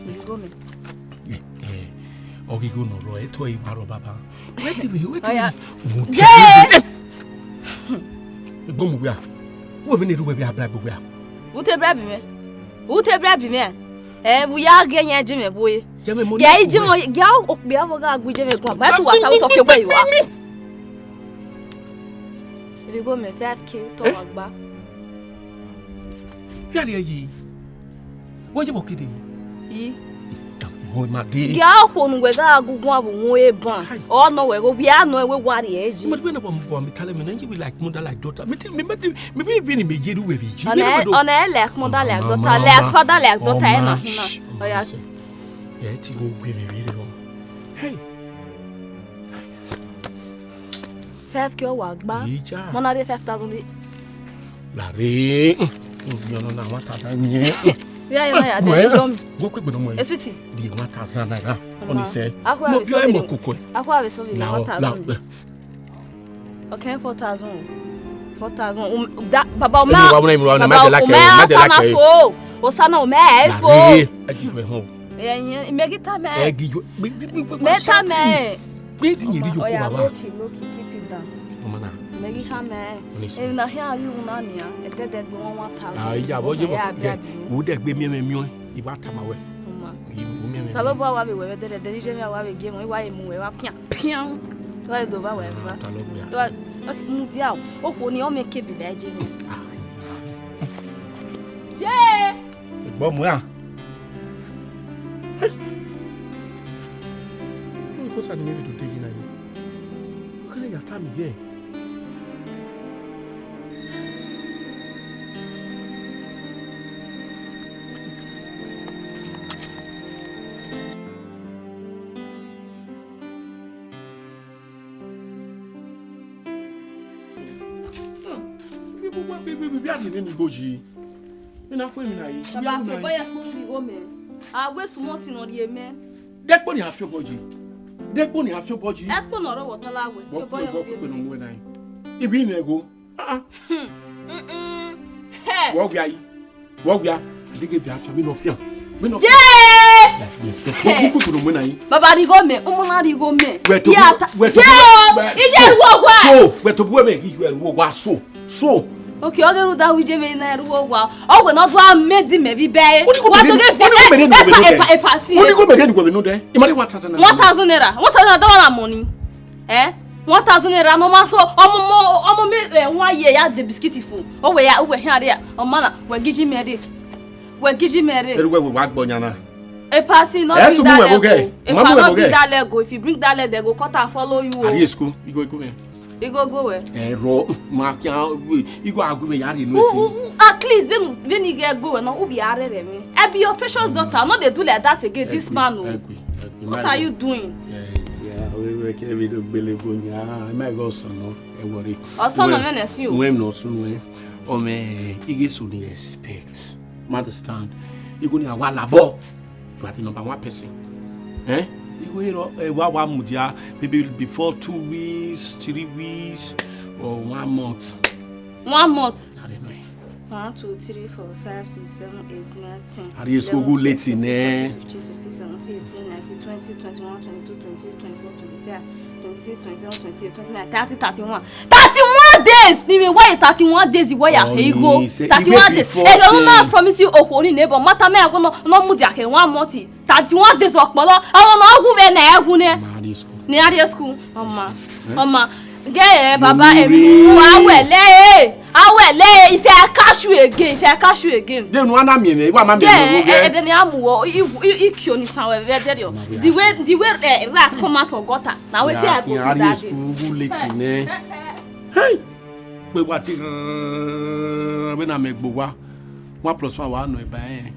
Speaker 2: You woman. Ogi go no ro e to ibaro baba. Wait. Yeah. Bomu bia. Wo be ne do bia bra bia. Wo te bra bi me. We ya ganya je me boy. Ya iji mo ya okbia wo ga aguje me kwa. Ba to wa ta to fe boy wa. We go me 5k to agba. Ya de yi. Wo je bokide yi. Oh my dear. Ya kwonu we ga agugun abun we ban. O no we go bia no we ware eji. Me be na bom me tell me na you be like mother like daughter. Me be even me jeru we bi. Ona like mother like daughter, like father like daughter e no hina. O ya. Ya ti go gbe me really ho. Hey. 5k wa gba. Mo na de 5,000. La re. Yo no na wa ta nye. Yeah, go quick with no sweetie. The 1,000 naira. Only say. No, you are more cocoa. I have so 1,000. Okay, 4,000.
Speaker 3: 4,000. Baba
Speaker 2: Emi wa muna imro na ma de la ke.
Speaker 3: Osana o me fo.
Speaker 2: Agiwe ho.
Speaker 3: Megita me.
Speaker 2: Agiwe.
Speaker 3: Meta me.
Speaker 2: Gbe di yeri jo ko baba.
Speaker 3: Loki, keep it down.
Speaker 2: Mama na.
Speaker 3: Megita me. E na here you na nia. E de gbe 1,000.
Speaker 2: Ah, iya bo je bo. Wo de gbe mi o. Iba tamawe.
Speaker 3: Salobo wa we de nije me wa we game wa e mu we wa pian. Wa do ba wa e ba. Mu dia o ko ni o me ke bi be je mi. Je!
Speaker 2: Bo mu ya. Ko sa ni me to take na you. Can you tell me here? Baby, I didn't go G. Ina kwa mi na yi.
Speaker 3: Baba fe boya ko bi go me. Ah we small tin on the me.
Speaker 2: Dekpo ni afio boji. Dekpo ni afio boji.
Speaker 3: Ekpo no ro wotala we. Fe boya
Speaker 2: ko no mu na yi. Ibi na ego.
Speaker 3: Hey.
Speaker 2: Wo gya yi. Wo gya. Dige bi afio mi no fia. Mi no.
Speaker 3: Je!
Speaker 2: Ko no mu na yi.
Speaker 3: Baba ri go me. Omo na ri go me.
Speaker 2: We to.
Speaker 3: Ije wo gwa.
Speaker 2: So, we to bu me gi you wo gwa so. So.
Speaker 3: Okay, oge ru da wije me na ru wa. O we no do amedi me bi be. Wa to ge
Speaker 2: fi.
Speaker 3: E pasi.
Speaker 2: Oni go me dey go me no dey. Imari 1,000 naira.
Speaker 3: 1,000 naira. 1,000 naira don na money. 1,000 naira no ma so omo me one year ya the biscuit fu. O we here there. O mana we giji me dey. We giji me dey.
Speaker 2: Eru we wa gbonya na.
Speaker 3: E pasi no be that lego. If you bring that leg they go cut and follow you.
Speaker 2: Are you school? You go me.
Speaker 3: You go where?
Speaker 2: Ro ma kan you go agu me yari no see.
Speaker 3: At least when you get go no be are me. I be your precious daughter. No they do like that again. This man. What are you doing?
Speaker 2: Yeah, we can be the belly bonya. I might go son no. E worry.
Speaker 3: Son no menes you.
Speaker 2: When no soon we. O me you get so the respect. Understand? You go ni awalabo. You are the number one person. You go one mudia maybe before 2 weeks, 3 weeks, or 1 month.
Speaker 3: 1 month.
Speaker 2: I don't know.
Speaker 3: 1, 2, 3, 4, 5, 6, 7, 8, 9, 10.
Speaker 2: Are you school go late in there?
Speaker 3: 15, 16, 17, 18, 19, 20, 21, 22, 23, 24, 25, 26, 27, 28, 29, 30, 31. 31 days! Ni me why 31 days why you go? 31 days. I don't know promise you okoni neighbor. Mata me ago no mu dia ke 1 month. 31 days okpolo. Awon no ogun me na egun ne. Ni area school. Mama. Ge baba emi awele if I catch you again.
Speaker 2: Dey no na me me wa ma me no go.
Speaker 3: Then amuwo ikio ni sanwe very o. The way rat come out of gutter. Now wetin I go do that day.
Speaker 2: School late ne. Hey. Pe wa ti we na me gbogbo 1 + 1 wa no e ba en.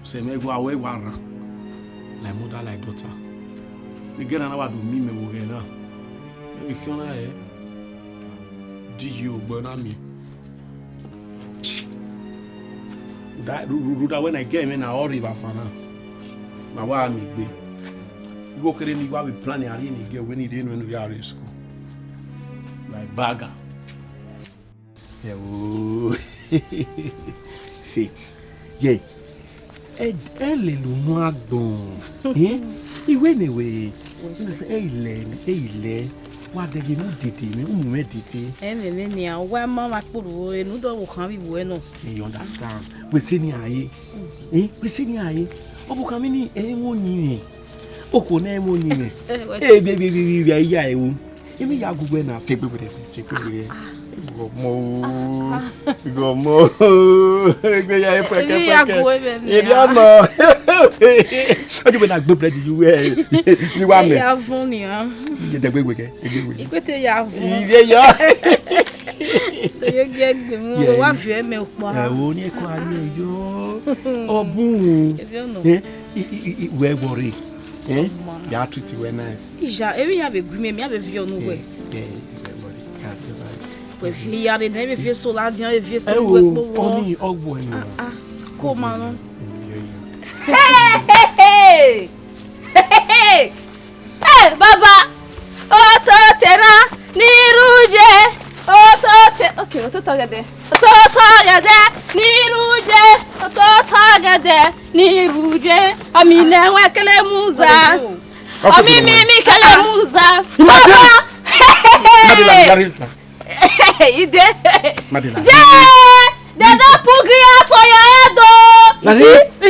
Speaker 2: Se me go awe wa ran. Like mother like daughter. The girl na wa do mi me wo ge na. Me kiona di you gbona mi. That ruda when I get me na ori ba fana. Ma wa mi gbe. You go kere ni wa we plan ari ni girl when he dey when we are in school. Like bagger. Yeah, oh. Faith. Yeah. Le lo no agbon. Iwe ni we. Ile. Wa de ge mu dede mi mu me dede.
Speaker 1: Me ni awa mama kpuru enu do wo kan bi wo eno.
Speaker 2: You understand? We say ni aye. We say ni aye. Obu kan mi ni mo yin. Oko na mo yin. Baby ya ewu. Emi ya gugwe na fe gbegbe. Gomo. Egbe ya peke. Ebi ono. Oju be na gbe bread you we. Ni wa me.
Speaker 1: Ya fun ni ha.
Speaker 2: De gbegbe ke.
Speaker 1: Ikwete ya fun.
Speaker 2: Ide yo.
Speaker 1: Ye gegbe mu wa fi me pa.
Speaker 2: Wo ni ko aye yo. Obun. We worry. Ya treat you nice.
Speaker 1: Ija, ebi ya be grime, me ya be vi onu we. We fi ya de na be fi so la dian, be fi so we po wo.
Speaker 2: Oni ogbo eni.
Speaker 1: Ko ma no.
Speaker 3: Hey, baba. O to tera ni ruje. Okay, ototogede. Ototogede niruje. Ototogede niruje. Amine wekele muza. Amimi kele muza. Baba. Ide. Dada pugria for your head.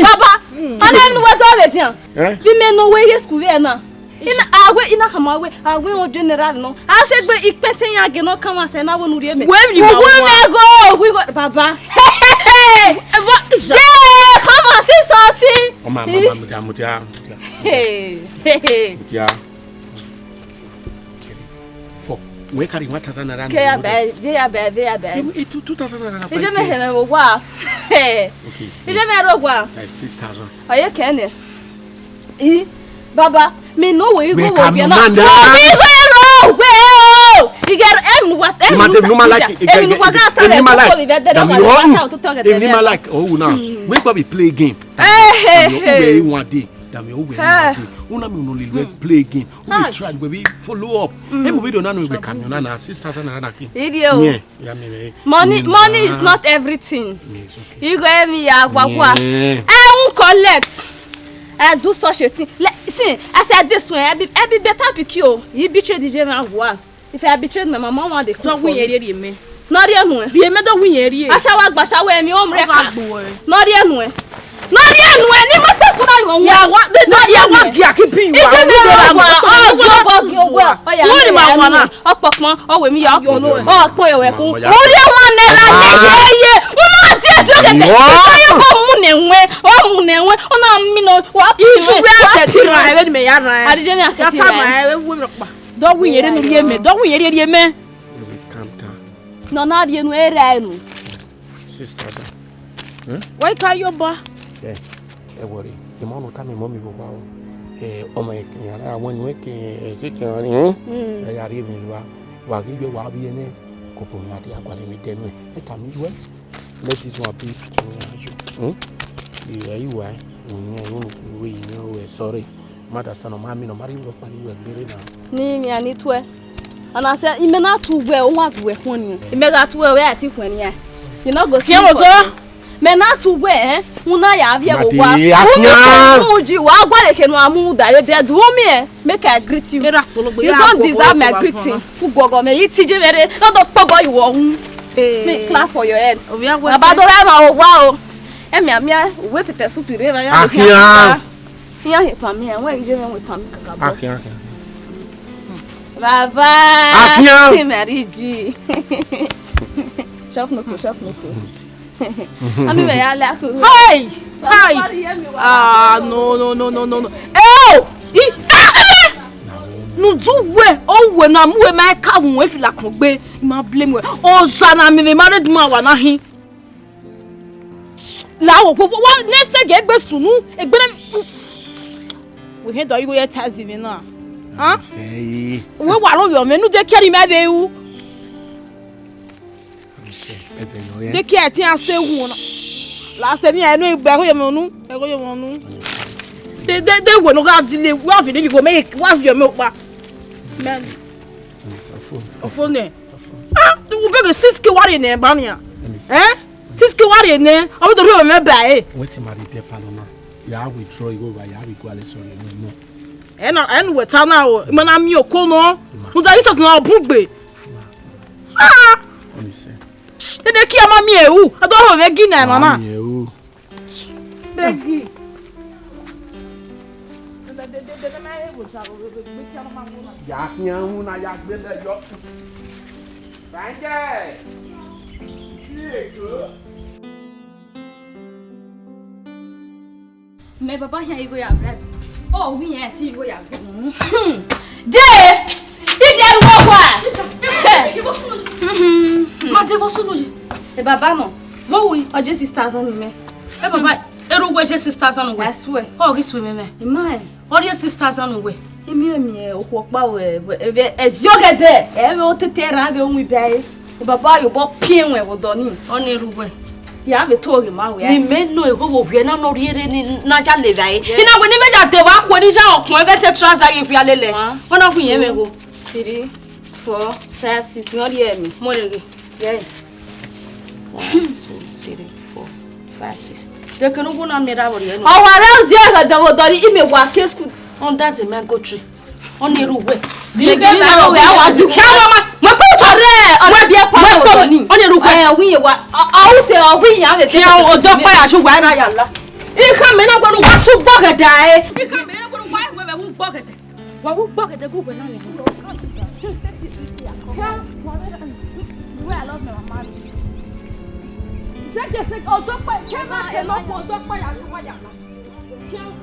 Speaker 3: Baba. Ana mi weto le tian. Bi me no we school na. Ina hamawe agwe o general no asegbe ipesen ya ge no kan wa se na wonu ri eme we go baba come on say something
Speaker 2: oh mama yeah for we carry 1000 naira
Speaker 3: ke ya be
Speaker 2: 2000 naira
Speaker 3: ije me heme wo gwa okay ije me ro gwa
Speaker 2: 6000
Speaker 3: aye kene Baba, me no way go
Speaker 2: na.
Speaker 3: We get what
Speaker 2: like oh now we go be play game. Hey one day that we una me no play game. We try we follow up. We don't know we can na 6000 naira ki.
Speaker 3: Money is not everything. You go me ya gwagwa. I collect. I do such a thing. See, I said this way. I be better pick you. You betrayed the general war. If I betrayed my mama, one day.
Speaker 6: Don't win area me.
Speaker 3: Not the anyway.
Speaker 6: Be a meadow win area.
Speaker 3: I shall walk back away. Me home record. Not the anyway. Not the anyway. Never take one. Yeah, what? Not the anyway. Yeah, keep you. It's a oh, yeah. Oh, Pokemon. Oh, with me. Oh, boy, we go. Oh, you want that?
Speaker 6: Don't win area no me. Don't win area me.
Speaker 3: No, na die no area no.
Speaker 2: 6000.
Speaker 6: Why can't you buy?
Speaker 2: Yeah, worry. The man will tell me mommy go wow. Oh my God, when we can sit down, I are even wa give you wa be ne kopo mi ade akwale mi denu e ta mi we let this one be to you why we know sorry mother stand on mommy no marry we pa you gbere na
Speaker 3: ni mi ani to e ana say ime na to we o wa we ho ni ime ga to we ati kwani ya you no go see me na to we una ya avia wo wa uji wa gwale kenu amu da ye be do me make I greet you. You don't deserve my greeting. Who go me itije mere no do pobo iwo hu. Me clap for your head. Abado la ma o wa o. Emi amia we pepe soup re na ya. Ya he pa me we ije me we pa me kakabo. Baba. Mariji. Chef no ko. Ami me ya la ko. Hi. No. Oh! No do we oh we na mu we my ka won fi la kan gbe ma blame we o za na me married man wa na hin la wo popo wa ne se ge gbe sunu egbe we he do you go ye tazi me na ah say we wa ro yo me nu de keri me be wu de ki ati an se wu na la se mi enu egbe ko yo me nu they will not delay. We have to go make one your milk bar. Man, a phone. Ah, we beg a 6K war in there, Bania. Eh? 6K war in there. I would remember.
Speaker 2: Wait to marry Paloma. Yeah, we throw you over. Yeah, we go. Sorry, no.
Speaker 3: And what now? Man, I'm your corner. Who's I said no book? Ah,
Speaker 2: let me say.
Speaker 3: They kill me. Who? I don't have a guinea, Mama. Beggy.
Speaker 2: Yak nyang na yak ben da yo. Banje.
Speaker 3: Me baba here you go ya bread. Oh, we here ti go ya. Je! Ije wo kwa. Ma de bosu loji. E baba mo. Wo wi oje 6000 ni me. E baba eru we je 6000 we. I swear. Oh, gi swe me. Imagine. Oje 6000 we. Emi okwopa we eziogede ebe otetera be onwi bia baba yo bo pien we wodoni oni ruwe ya be to ge ma we ni meno e go bo hwe na no riere ni na ja le dai ina go ni meja de wa ko ni ja okun e be te trouser ye fi alele ona fu yen me go 3 4 5, 6, no hear me.
Speaker 1: More again. Yeah. 1, 2, 3, 4, 5, 6. They can go on me that way.
Speaker 3: Oh, around there, the Dori, ime wa case could.
Speaker 1: On that, a man go tree. On the roof.
Speaker 3: You get now where I want to come. My put on dear part on the roof. We were. I will say, we have a dear or dog by a shoe. Why I am. You come in, I'm going to wash some bucket die. You come in, I'm going to wipe with a wood bucket.
Speaker 1: What will bucket the good when I
Speaker 3: I love my money. Say, oh, don't buy, came out and not for dog by a shoe.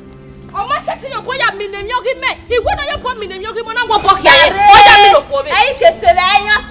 Speaker 3: Oh, my setting your boy, I mean, and you give me. He wouldn't have put me in your woman. I will buck here. I can say, I am.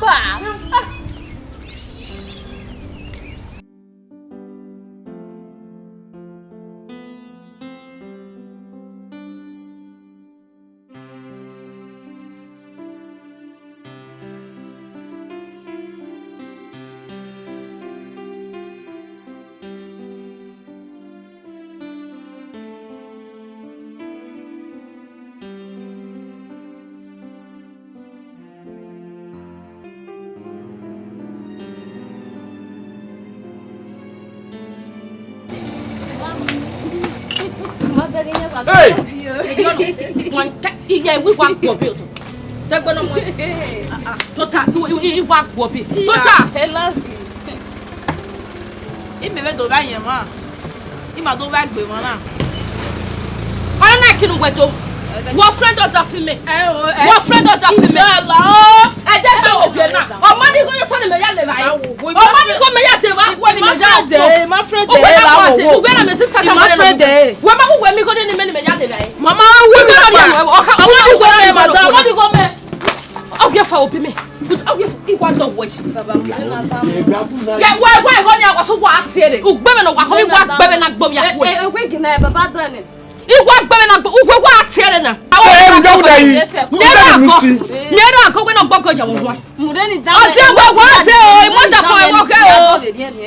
Speaker 2: Hey!
Speaker 1: Yeah, we want to build. They're going to Tota, you want to build. Tota,
Speaker 3: I love you. It may do by your ma. You might go back with one.
Speaker 1: I'm not going to wait. What friend of the female? What friend of the female? I don't know. Oh, money go to tell me, oh, money go me at the one. My friend, my sister, my friend, when we go to the minute, Mamma, I'll get for me. I'll give one of which. Yeah, why was a walk here? Oh, women are walk, women are going to wake in there, but then. You want better than who walks here now? I never go when I'm going to one. Mudeni down. I'll tell you what, wonderful.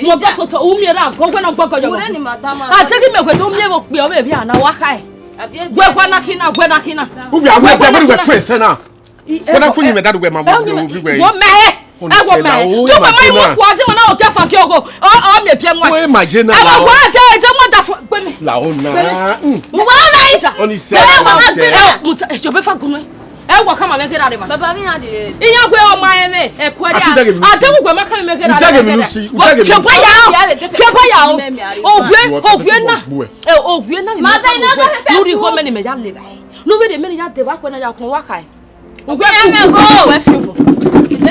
Speaker 1: Mogaso to Umira, go when I'm going to one. I'll tell you what, don't never be over here now. Why? We're Wanakina.
Speaker 2: We are going to trace now. When I put him that way, my mother.
Speaker 1: I want my was when I'll get for Kyogo. Oh, me piano.
Speaker 2: Imagine
Speaker 1: I want to wonderful.
Speaker 2: Only said,
Speaker 1: you'll be fucking. I will come and make it out of my baby. In your way, oh, my name, a query. I don't go back and make it out of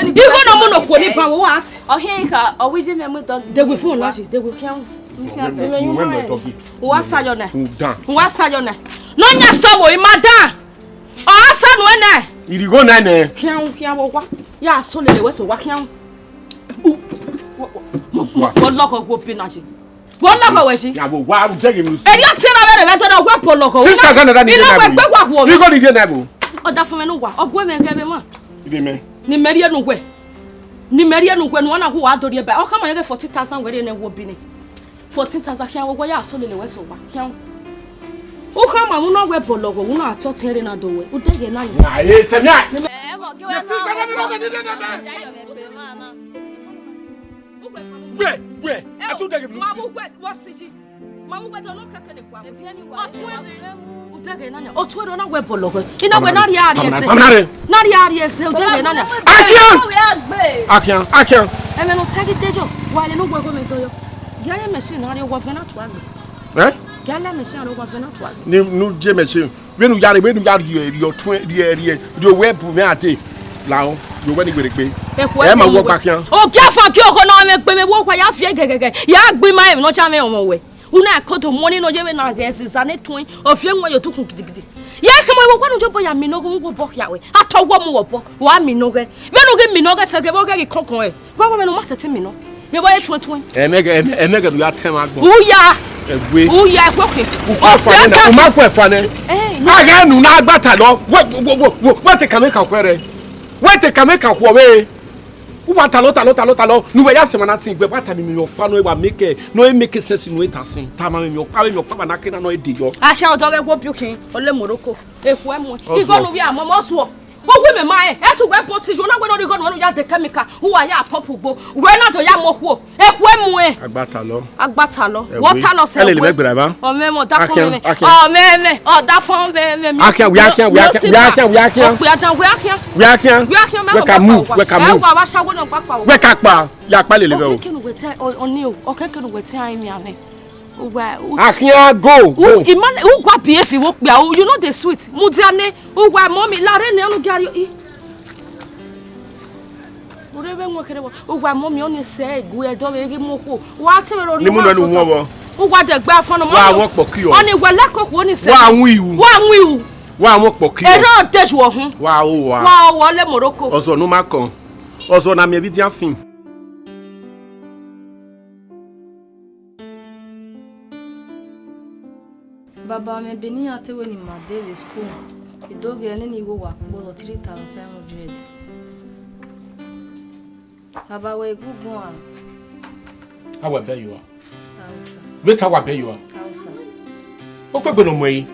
Speaker 1: you go no more for what? Oh, here, or we didn't they will phone they will count. What's Sayona? What's Sayona? No, yes, so, madam. Oh, son, when I.
Speaker 2: You go nine.
Speaker 1: Count, yeah, so they were so walking. What lock of whooping? What lock away? I will take him. And you're telling a weapon local. Sister, you got to get level. Oh, that's from an of women, Kevin. Ni Maria no way. Ni Maria no when one who are doing by. Oh, come on, 40,000 where in will be 14,000 here. Why are so little west over? Oh, come on, no web logo, we not taught here in a doorway. Who take a night? Yes, and that. Where? I told you, what's it? Mamma, what don't look at it. Oh, Twitter, not web logo. You know, we're not yard. Not yard, yes. I can't. And then I'll take it, while you know what women do. Gala machine, how you want not one. Eh? Gala machine, over not one. No, Jimmy, when you got your 20 year, your web me now, you're wedding with me. Emma, walk back here. Oh, careful, Kyoko, no, walk where you feel. Yeah, be my no charm on my way. Una koto money no jebe na guess is an twin of young way you took kitty. Ya come on, one job ya minogo go book ya way. I told one more, 1 minoge. Then you give me no get a get cocoa. What woman must at me no? You buy a twin. And make that time. Oh, yeah. Oh, yeah, walking. Oh, funny. I got no battle. What they can make a query? What they can make a way? What a lot. No, I ask him nothing, but what I mean, your family will make it. No, make a sense in waiting. Time in your car, your papa, and I cannot know it. I shall dog a whoop you king or the Morocco. If one more, he's going to be a mamma's walk. o we me mai e to we poti jo na we no dey go no ya the chemical who are ya pop gbo we na to ya mo ho e ku emu e Agabatalaor water lo se
Speaker 2: ele me gbera ba
Speaker 1: o me mo da fun me o me o da fun me
Speaker 2: we akan we can move we
Speaker 1: wa shawo no papa
Speaker 2: we ka pa ya pa lele o
Speaker 1: kenu we ti oni o kenu we ti an mi ame
Speaker 2: akan go
Speaker 1: iman u gwa bi efi wo pe you know the sweet mudiane u gwa mommy lare ni anu gari Urebe nwa kere wo gwa mommy oni se egu e do we mo ko wa ti me ro
Speaker 2: ni mu no nu wo
Speaker 1: wo gwa de gba fun mo
Speaker 2: wa won po ki o
Speaker 1: oni we lekoko oni se
Speaker 2: wa won iwu wa won po ki o
Speaker 1: e ro teju wo hun wa wo le moroko
Speaker 2: ozo no ma kan ozo na me bi ti afin
Speaker 3: Baba me Benin atewe ni Madeve school. Idoge ni go wa bolo 3,500. Baba we gugu an.
Speaker 2: How wa be you are?
Speaker 3: Hausa.
Speaker 2: Wait how wa be you are?
Speaker 3: Hausa.
Speaker 2: O pe gbono mo yi.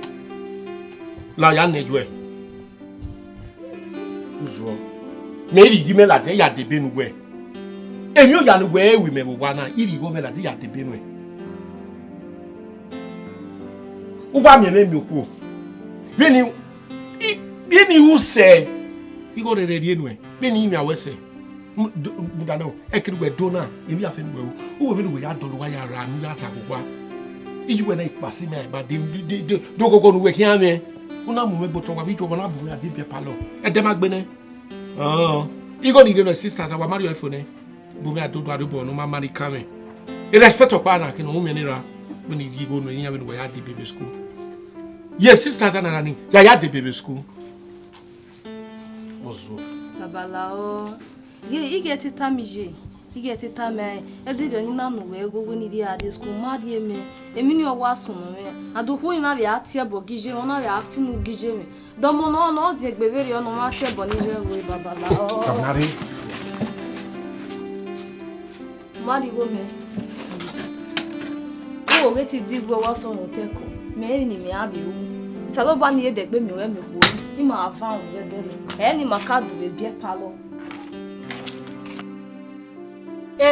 Speaker 2: La ya na ejo e. Uzo. Me ri gi me la de ya de benu we. Emi o ya no we wi me wo na iri go me la de ya de benu e. Uba mi mi oku beni u se igo re enu e beni mi awese muda no ekiri we do na emi afi nu we o we no we ya do lo wa ya ra nu ya sakokwa iju we na ipasi me ba de do gogo nu we kian me una mu me gboto wa bi jo na bu me ade bi palo e de magbe ne igo ni de sisters our marry iPhone ne bu me adodo adobo no ma marry kame e respect okpa na kinu mu me ni ra when you go no yin we ya de baby school. Yes, sisters and nani. Ya the baby school. Ozo.
Speaker 3: Agabatalaor. You get it tamije. You get it tame. E dey do ni na no we go when dey at school. Ma dey me. E mi ni o wa so no me. Ado hu na be atie bogije, ona be afinu gije me. Do mo no no ze gbeveri ono ma atie bonije we Agabatalaor.
Speaker 2: Kamari.
Speaker 3: Ma di go me. O we ti di go wa so no teko. Me ni me abi wu. Talo ba ni e de gbe mi we me wo. Ni ma ava un we de. Ni makadu be bie palo.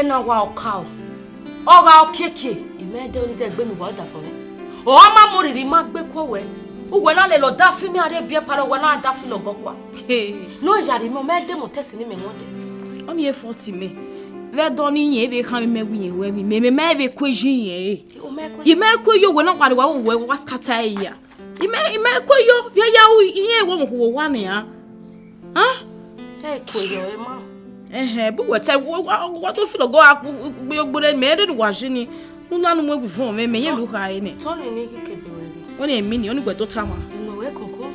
Speaker 1: Na wa okao oga okeke ime de oni de gbe mi wa da fun me o ma mo riri ma gbe ko we uwe na le lo da fi ni are bie paro we na da fi lo gokwa no jari mo me de mo tesi ni me wonde
Speaker 3: Oni e 40 me. Ve doni ye be kan me gu ye we mi. Me be kwejin ye.
Speaker 1: o me ko
Speaker 3: Ye me kweyo we na kwade wa we was kata ya. Ye me kweyo ya ya wo ye wo wa ne ya. Ha?
Speaker 1: e ko yo e ma
Speaker 3: Bu we tell what do feel go gbore me de wa jini. Unu mo gu fun me ye lu ha ni.
Speaker 1: to ni kike be we
Speaker 3: Oni e mi ni oni gbe to tama.
Speaker 1: eno we konko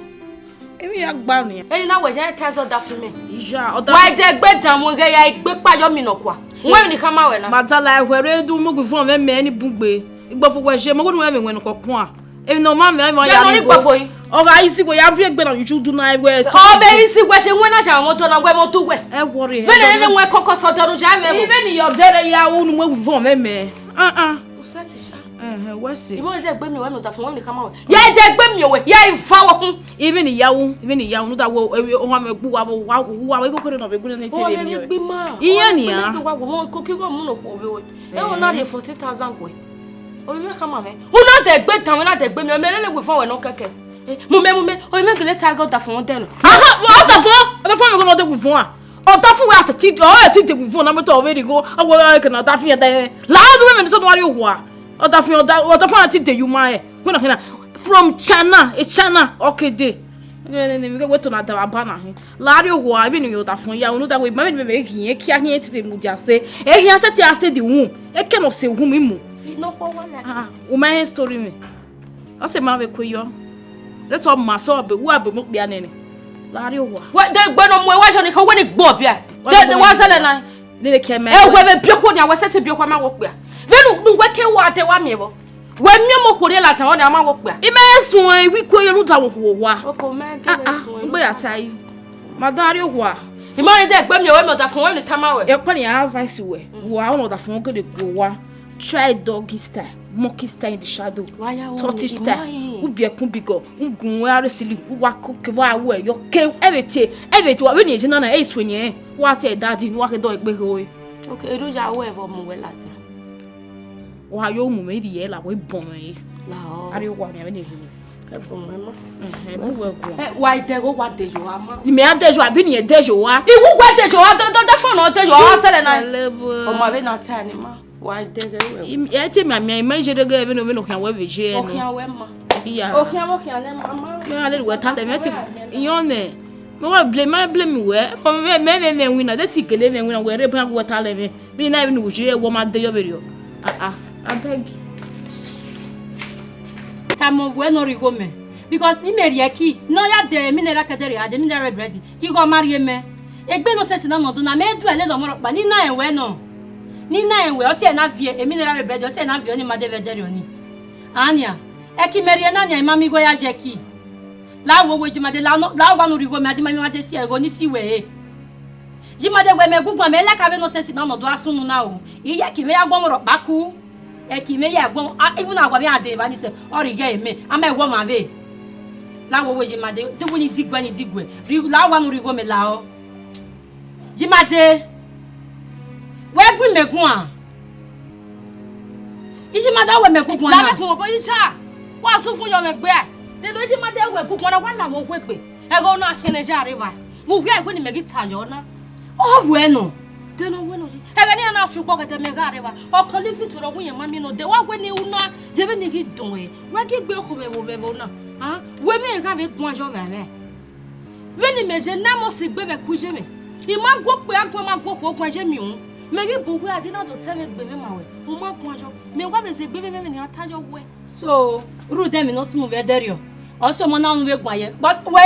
Speaker 3: Emi ya gba ni.
Speaker 1: eni na we je tezo da fi me
Speaker 3: Ija oda.
Speaker 1: wa de gbe dan mo ge ya igbe pajo mi no kwa we ni kan ma we na
Speaker 3: Madala ehwere du mo gu fun me ni bugbe. Igbofo we je mo gu we me kokun a. Emi no ma me ya
Speaker 1: no ni gbofo yi
Speaker 3: Oga isi we ya fi gbe na you do na we.
Speaker 1: o be isi we se we na sha mo to na we mo to we
Speaker 3: E worry.
Speaker 1: vele le we koko so dorun ja me mo
Speaker 3: Even your dere ya unu mo gu fun me.
Speaker 1: o set sha
Speaker 3: We see.
Speaker 1: Ibo de gbe mi we no da fun we ni kan ma we ya de gbe mi we ya ifa wo hun
Speaker 3: Even yawu no da wo o ha me gbu wa we kokore no be gbu ni
Speaker 1: o
Speaker 3: tele
Speaker 1: le
Speaker 3: mi.
Speaker 1: gbe ma
Speaker 3: Iye ni a.
Speaker 1: wa wo mo ko ki go mu no ko be we e o na de 40,000 go o me kan ma me o na de gbe tan we na de gbe mi me le we fun we no keke mu me o me gele ta go da fun den
Speaker 3: Aha, o da fun me go no de gu fun a. O da fun we as ti de gu fun na me to already go. O wo ke na da fun de. La do me so no wari ho a. O da fun ati de you my. From China, okay dey. Me go to na da ba na he. La ri ho a bi ni o da fun ya unu da we ma me hin e kia hin ti be mu dia se. E hin ase ti ase di hu. E ke no se hu mi mu.
Speaker 1: no ko wa na
Speaker 3: O my story me. O se ma be koyo. Let all ma so be wo abe mu bia ne ne. La ri ho a.
Speaker 1: wa de gbe no mo e wa so ni kan we ni gbo bia de wa sele na
Speaker 3: Le ke me.
Speaker 1: e we be bi ko ni awe sete bi ko ma wo pia venu nu we ke wa de wa mi bo we mi mo ko re la tan won ma wo pia
Speaker 3: Ime sun e wi koyo lu da wo wa.
Speaker 1: o ko me ke le so
Speaker 3: Gbe ya sai. Ma da ri ho a.
Speaker 1: imani de gbe mi o we mi o da fun we ni tama we
Speaker 3: E ko ni advice we. Wa o no da fun ko de go wa.
Speaker 4: try doggy style, monkey style in the shadow, tortoise style. Ubi a kumbigo, unguarisili, uwaku, wa, your cave, everything. When you know, ace when you what say daddy, walk a dog big away.
Speaker 1: Okay, do ya aware of Muelata?
Speaker 4: Why you maybe yell away bomb?
Speaker 1: No,
Speaker 4: are you want anything?
Speaker 1: Why they go what did you are?
Speaker 4: You may have dejo, I've been here, dejo. You
Speaker 1: what did you are the phone or dejo? I said, oh, my not telling ma. Why did you? I tell me, I imagine the girl even can wear vigil. Okay, I wear ma. Yeah, okay, mamma. I didn't wear time. You're there. No, blame me where. From men winner, that's it, living when I wear a pack water living. Being even with you, woman, the video. I beg. Samo bueno rigome because imeriaki no ya de minera kadere ade minera bread you go marry me egbe no sense na no do na me du ele do mo pa ni na enwe no ni na enwe o se na vie e minera bread o se na vie oni ma de vedere oni ania e ki merie na nia mami go ya jeki la wo wo jima de la wa no rigome ade mami wa de si ego ni si we jima de we me gugu me le ka be no sense na no do asunu na o iye ki me ya gbo mo pa ku Eki me ya gbon even agwa bi ade ba ni se ori ge me ama egwo ma be la wo ji ma de de woni digwa ni digwe la wa no rigo me la o ji ma de we gbu megun a iji ma da we megun na la tun obo icha wa su fun yo me gbe de lo ji ma de we gugun na wa la mo gbe e go na kene ja river mo wi agbo ni megi tayo na o vu eno de no we no Egani na afi gbo gete mega river o kan li fit ro gun yen mami no de wa gbe ni una je be ni ki dun e wa ki gbe ko me wo be bo na han we me ka be gun ajo me me we ni meje na mo si gbe be ku je me I ma go pe agbon ma go ko gun je mi un me ri bo we adi na do tell me gbe me ma we mo ma gun ajo me wa be se gbe me ni atajo we so ru dem no smu ve derio also mo na nu we gun aye but we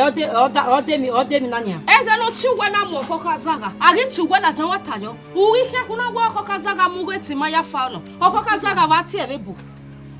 Speaker 1: o de mi na nia ega no ti we na mo ko zaga ari tu we la tan wa tajo uri ke kuna wa ko zaga mu go ti ma ya fa no o ko zaga wa ti e be bu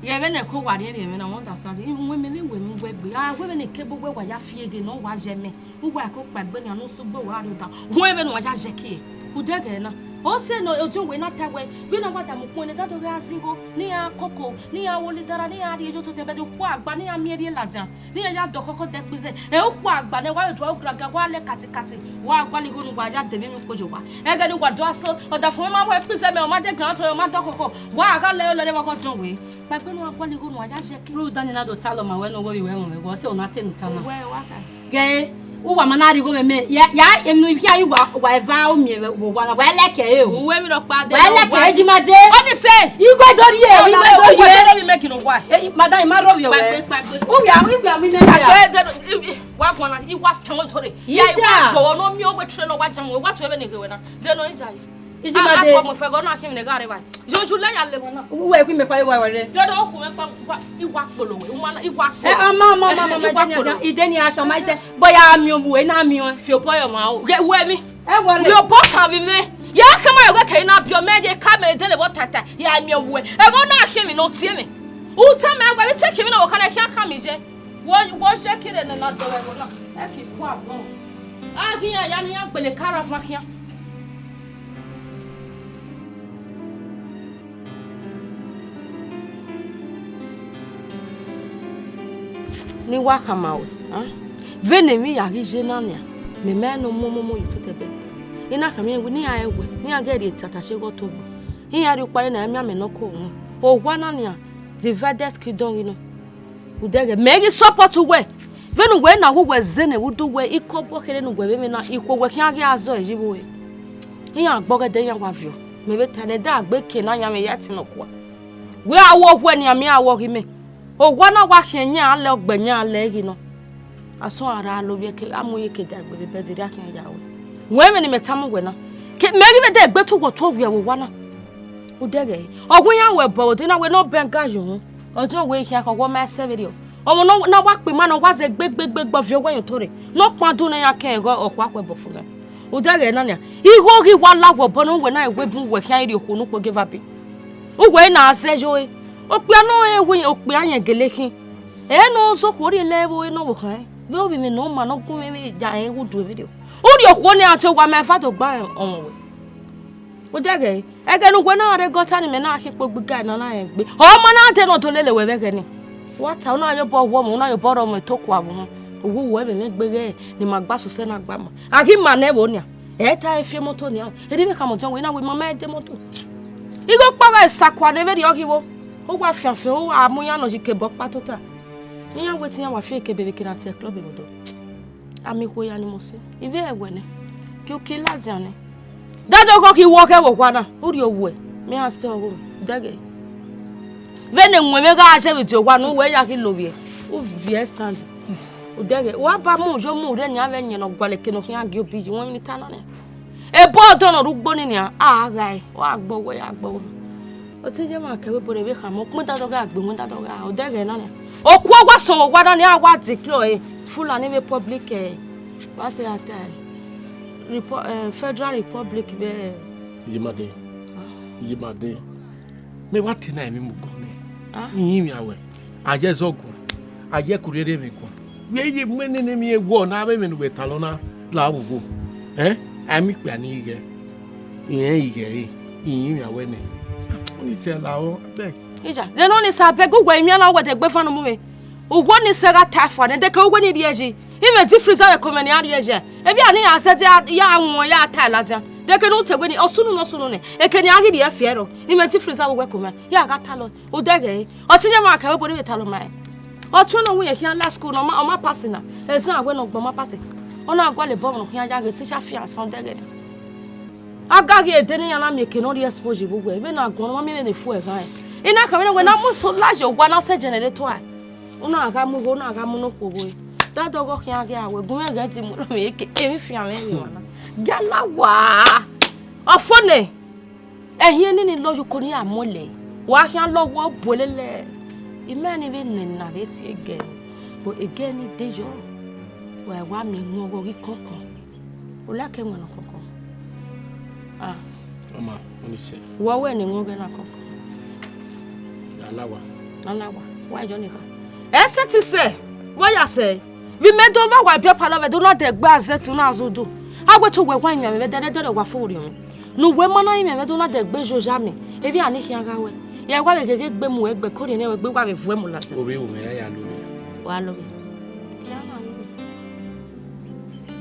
Speaker 1: ye be ne ko wa ri e me na understand we me le we mu we gbe we ne ke gbogbo wa ya fi ege no wa je me wo wa ko pagbe ni anu so gbo wa ri da wo e be no wa ya je ki u de ge na o se no ojo we na tawe vi na wa da mu pon ni da to ga singo ni ya koko ni ya woli dara ni ya ri ejo to te be do po agba ni ya mi eri lajan ni ya do koko de pise e o po agba ne wa jo graga wa le katikati wa agba li honu wa ya de mi pojo wa e ga ni wa do aso o da fun ma wa pise me o ma de gran to o ma do koko wa ga le o le wa ko jon we pa pe no agba li honu wa ya je ki ru dani na do talo ma we no we mo go se o na te ntana we wa ka ge uwa manari go me ya emnu ifia yi wa eva o mi wo wa wa leke e o we mi ro pa de wa leke ejimade o ni se igwe dori e mi make no wa madam ma ro we we mi na ya wa kon na i wa fon tori ya i wa no mi o we tre no wa jam we wa to ebe ne we na de no isai Izimade mo fe go na kim ne gare ba joju le ya le wona we ku me pa iwa wore de do ku me pa iwa polo we uma iwa ma ideni aso ma se boya mi obu we na mi o fi opoyo ma o we mi e wore yo pota bi me ya kama yo ke na bio me je ka me de le botata ya mi obu e go na ahwe mi no tie me u ta me agba bi take mi na wo kana hia ka mi je wo je kire na do we wona e ki kwa bon a ki ya ni ya pele karafa hia ni wa kama we vene mi ya rije na nia me me no momo yitotebe ina kama ewu ni ya ewe ni ya gere tatashe go to ni ya ri pare na mi ame no ko o gwa na nia divided kingdom you know udege megi support we venu we na wo zene wudu we ikobo kere nu gwe me na iko we kian ga azo ejibo we ni ya gbogede ya wavio me be tane da agbeke na ya me yati no kwa we awo we ni ami awo ki me o wana wa kenya ale ogbenya ale gi no aso ara lo bi ke amoye ke dagbe be de ya ken ya we me ni metam we na ke meri be de gbetu go to we wo wana o dege ogun ya we bo de na we no benga yo ojo we hia ko wo ma se video o no na wa pe ma no wa ze gbegbe fi owo yin tore no pan do na ya ken go okwa kwe bo fun o dege na nia igo gi wa lawo bo no we na we bu we hia ri okunu po give up o we na ase jo o pe no ewe o pe ayan gelekin e no so ko ri lewo no wo kan bi o bi mi no ma no kun mi ja en wudu video o ri okwo ni ati wa me fa to gba on we Udege. Again, when I got an and I keep began and I be. Oh, man, I did not to let away again. What? How now you bought woman, now you bought me talk woman. Who ever make big in my basso sena grandma. I give my nebonia. Eta if you motonia. It didn't come on when I with my man demoto. You go power sakwa never the ogivo. Oh, what feel I moyano you can book patota. You are waiting our fake baby can take club. I'm equal animals. If they are winning, you kill lads, Johnny. That dog he walk over one. Who do you way? Me I still home. Daggy. When we got with your one way I can love you. Oh, yes, stand. Udege, what about Mojo Mood and Yavan of Gualekin of Yagu Pigeon 1 minute on it? A boat on a rook bonia, guy, Wagbo, way Agbo. But in your market, we put a big hammock, Mutadog, Mutadog, Udege, none. Oh, what so what on your what's it, Chloe? Full on every public, what's it at Federal Republic,
Speaker 2: Yimade. Yimade. Me what in I'm going? In your I just go. I just could read me. We many me a war now, women with Talona, Lawu. I make an eager. In your wedding. Only say Lao, beg.
Speaker 1: Then only Sabeg, go away, me allow what a buffalo movie. Who one is Saga Tafford and they go when it is. Even difference are coming out here. If you are said, ya Talaja, they cannot take any or soon or soon. A can you get the affair? Even difference are welcome. Ya got talon, or daggy, or tell your mark, I will put it talon. Or turn away here last school on my passing. There's not one of my passing. On our gully bomb of here, I teach a fear sound daggy. I got here, then I'm making all the exposure away. When I go on in the full guy. In a career when I was so large, one outside generator. Una gamu, una gamu boy. That dog can't get away. Go and get him. Make every anyone. Galawa. A funny. And here in Lojukonia mole. Why can't love what bullet? It may even narrate again. But again, it is your. Where one may more we conquer. Like him when I conquer. Ah,
Speaker 2: Mama, what you say?
Speaker 1: What when you move in a conquer?
Speaker 2: Alawa.
Speaker 1: Why, Johnny? Essa te say, what I say? We made over why people have do not take bars that to нас do. I went to where wine and the were for you. No woman I am do not take bejo jammy. If you are not young away, yeah, why we get bemu, but couldn't never be one with women. Well,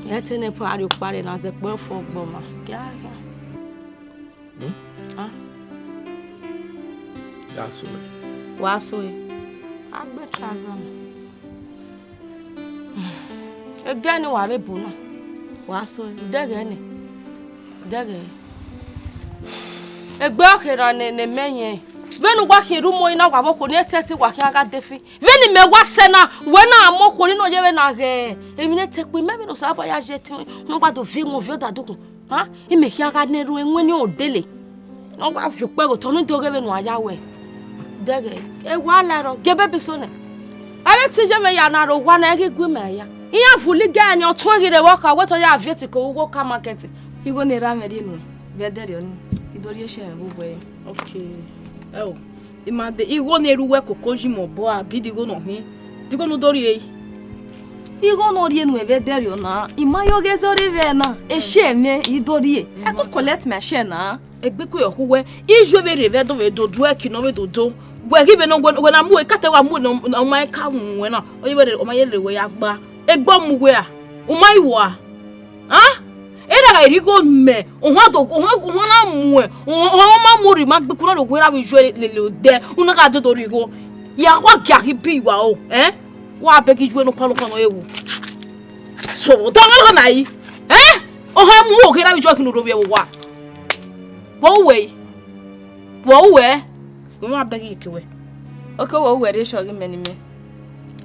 Speaker 1: yet in a party party as a well for bomber.
Speaker 2: That's all.
Speaker 1: What's so? I bet again, you are a buna. What's so? Dagany. Dagay. A girl here on a menu. When you walk in room in our walk on your 30 walking, I got defi. When you may was sena, when I'm more calling on you and I get. A minute take with me, no Sabaya jet, no what to film of your dadu. Huh? He may hear God near when you're daily. No, what you go turn to give in my way. Dagay. A while, get baby son. I don't see you, Yana, one egg women. You have fully gained your 20 walker. What are you vertical walk market?
Speaker 3: You go near Ramadino. Vederion. Idoriation.
Speaker 4: Okay. Oh. Imade, you go near work or Kojimo boa, bidigo no me. You go no dorie.
Speaker 3: You go no yen with Vederiona. In my yogas or Rivena. A shame, Idorie. I could collect my shena.
Speaker 4: A big way who were usually revedo with do work in over do. Well, even when I'm with Catawa Moon on my car when I on my yellow way up. A bomb where? Oh my wa. Ah? Era go me. On what on Mamma remark because where I will usually there. Unaga do Rigo. Ya what can be wow, eh? What package when no call on you? So, don't I? Eh? Oh, I'm walking. I'm joking to be what? Go away. Go away. Go up the geek away.
Speaker 3: Okay, well, where is your many me?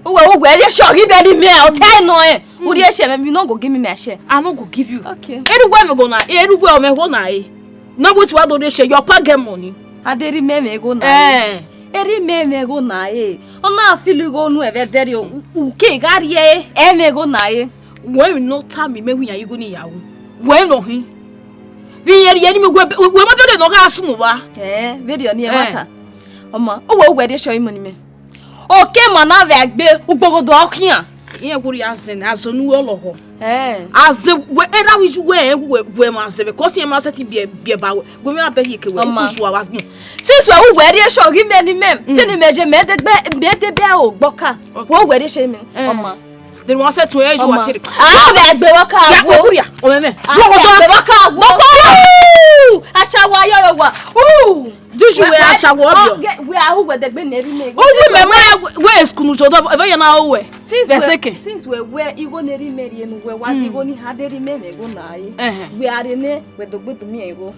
Speaker 3: Oh, where is your give any me? Okay, no, would you share? You not go give me my share.
Speaker 4: I'm not go give you.
Speaker 3: Okay.
Speaker 4: Everywhere we go now, everywhere we go now. Now what you do they share your pack money?
Speaker 3: I did remember go now. Eh. Remember go now. Oh, now feel go no ever there you. Okay, got ye. Me go now.
Speaker 4: When you no time me when you go near you. When no he. We are the enemy. We not no gas no wa.
Speaker 3: Video near matter. Oma, oh, where they show him money me. Okay, man, I've been who go do here.
Speaker 4: Here, what you asking? As a new all of As the era which we must because you must be about when we are back here.
Speaker 3: Since we were ready, shall give me any men. Then imagine made the bell, Boca. What were they shaming?
Speaker 4: Then was said to age what it.
Speaker 3: Ah, that Boca, I shall wire. Oh, do you wear shall walk? We are over the Benin.
Speaker 4: Oh, where is Kunujo? Ever now away.
Speaker 3: Since we were even marry and where one you only had a remember go now. We are in there with the good to me go.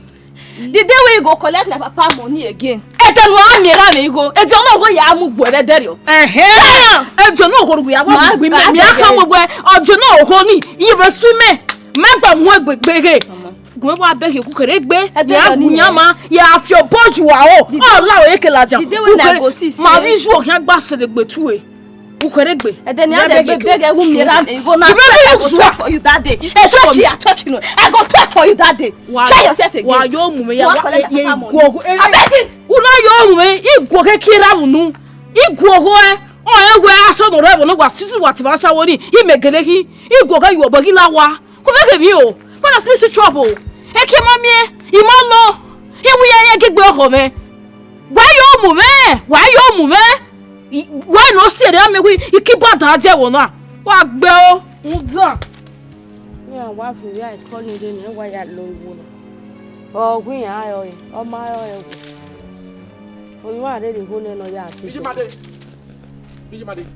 Speaker 3: The day we go collect my papa money again. And then 1 year go. And don't know where you are moved where there you.
Speaker 4: And don't know what we are. We come away or do know honey. Even swim. Madam work with big. Go wa beg you could egg be. Ya bunyama. Ya afio boju wa o. Oh la ekelaja.
Speaker 3: The day when I go see.
Speaker 4: Ma visual can bass the gbe two way.
Speaker 3: And then you beg a woman and go now. I go talk for you that day. I talking. I go talk for you that day. Try yourself again.
Speaker 4: Why your mume ya go. I beg you. Una your mume e go ke kira unu. I go ho e. O e we aso no revo no wa sisi wa ti ba sha woni. I megele hi. I go ka you obogi lawa. Ko fe ke bi o. When I see trouble. E ke mamie. I ma no. E wu ya gegbe ho me. Why your mume? Why your mume? Why no say that me we you keep on that there one wa gbe o ndan
Speaker 1: yeah wa fi we I call you dey why ya lo iwo no o gun ya ayo yi o ma ayo e o you are ready go no ya ati
Speaker 2: Bijimade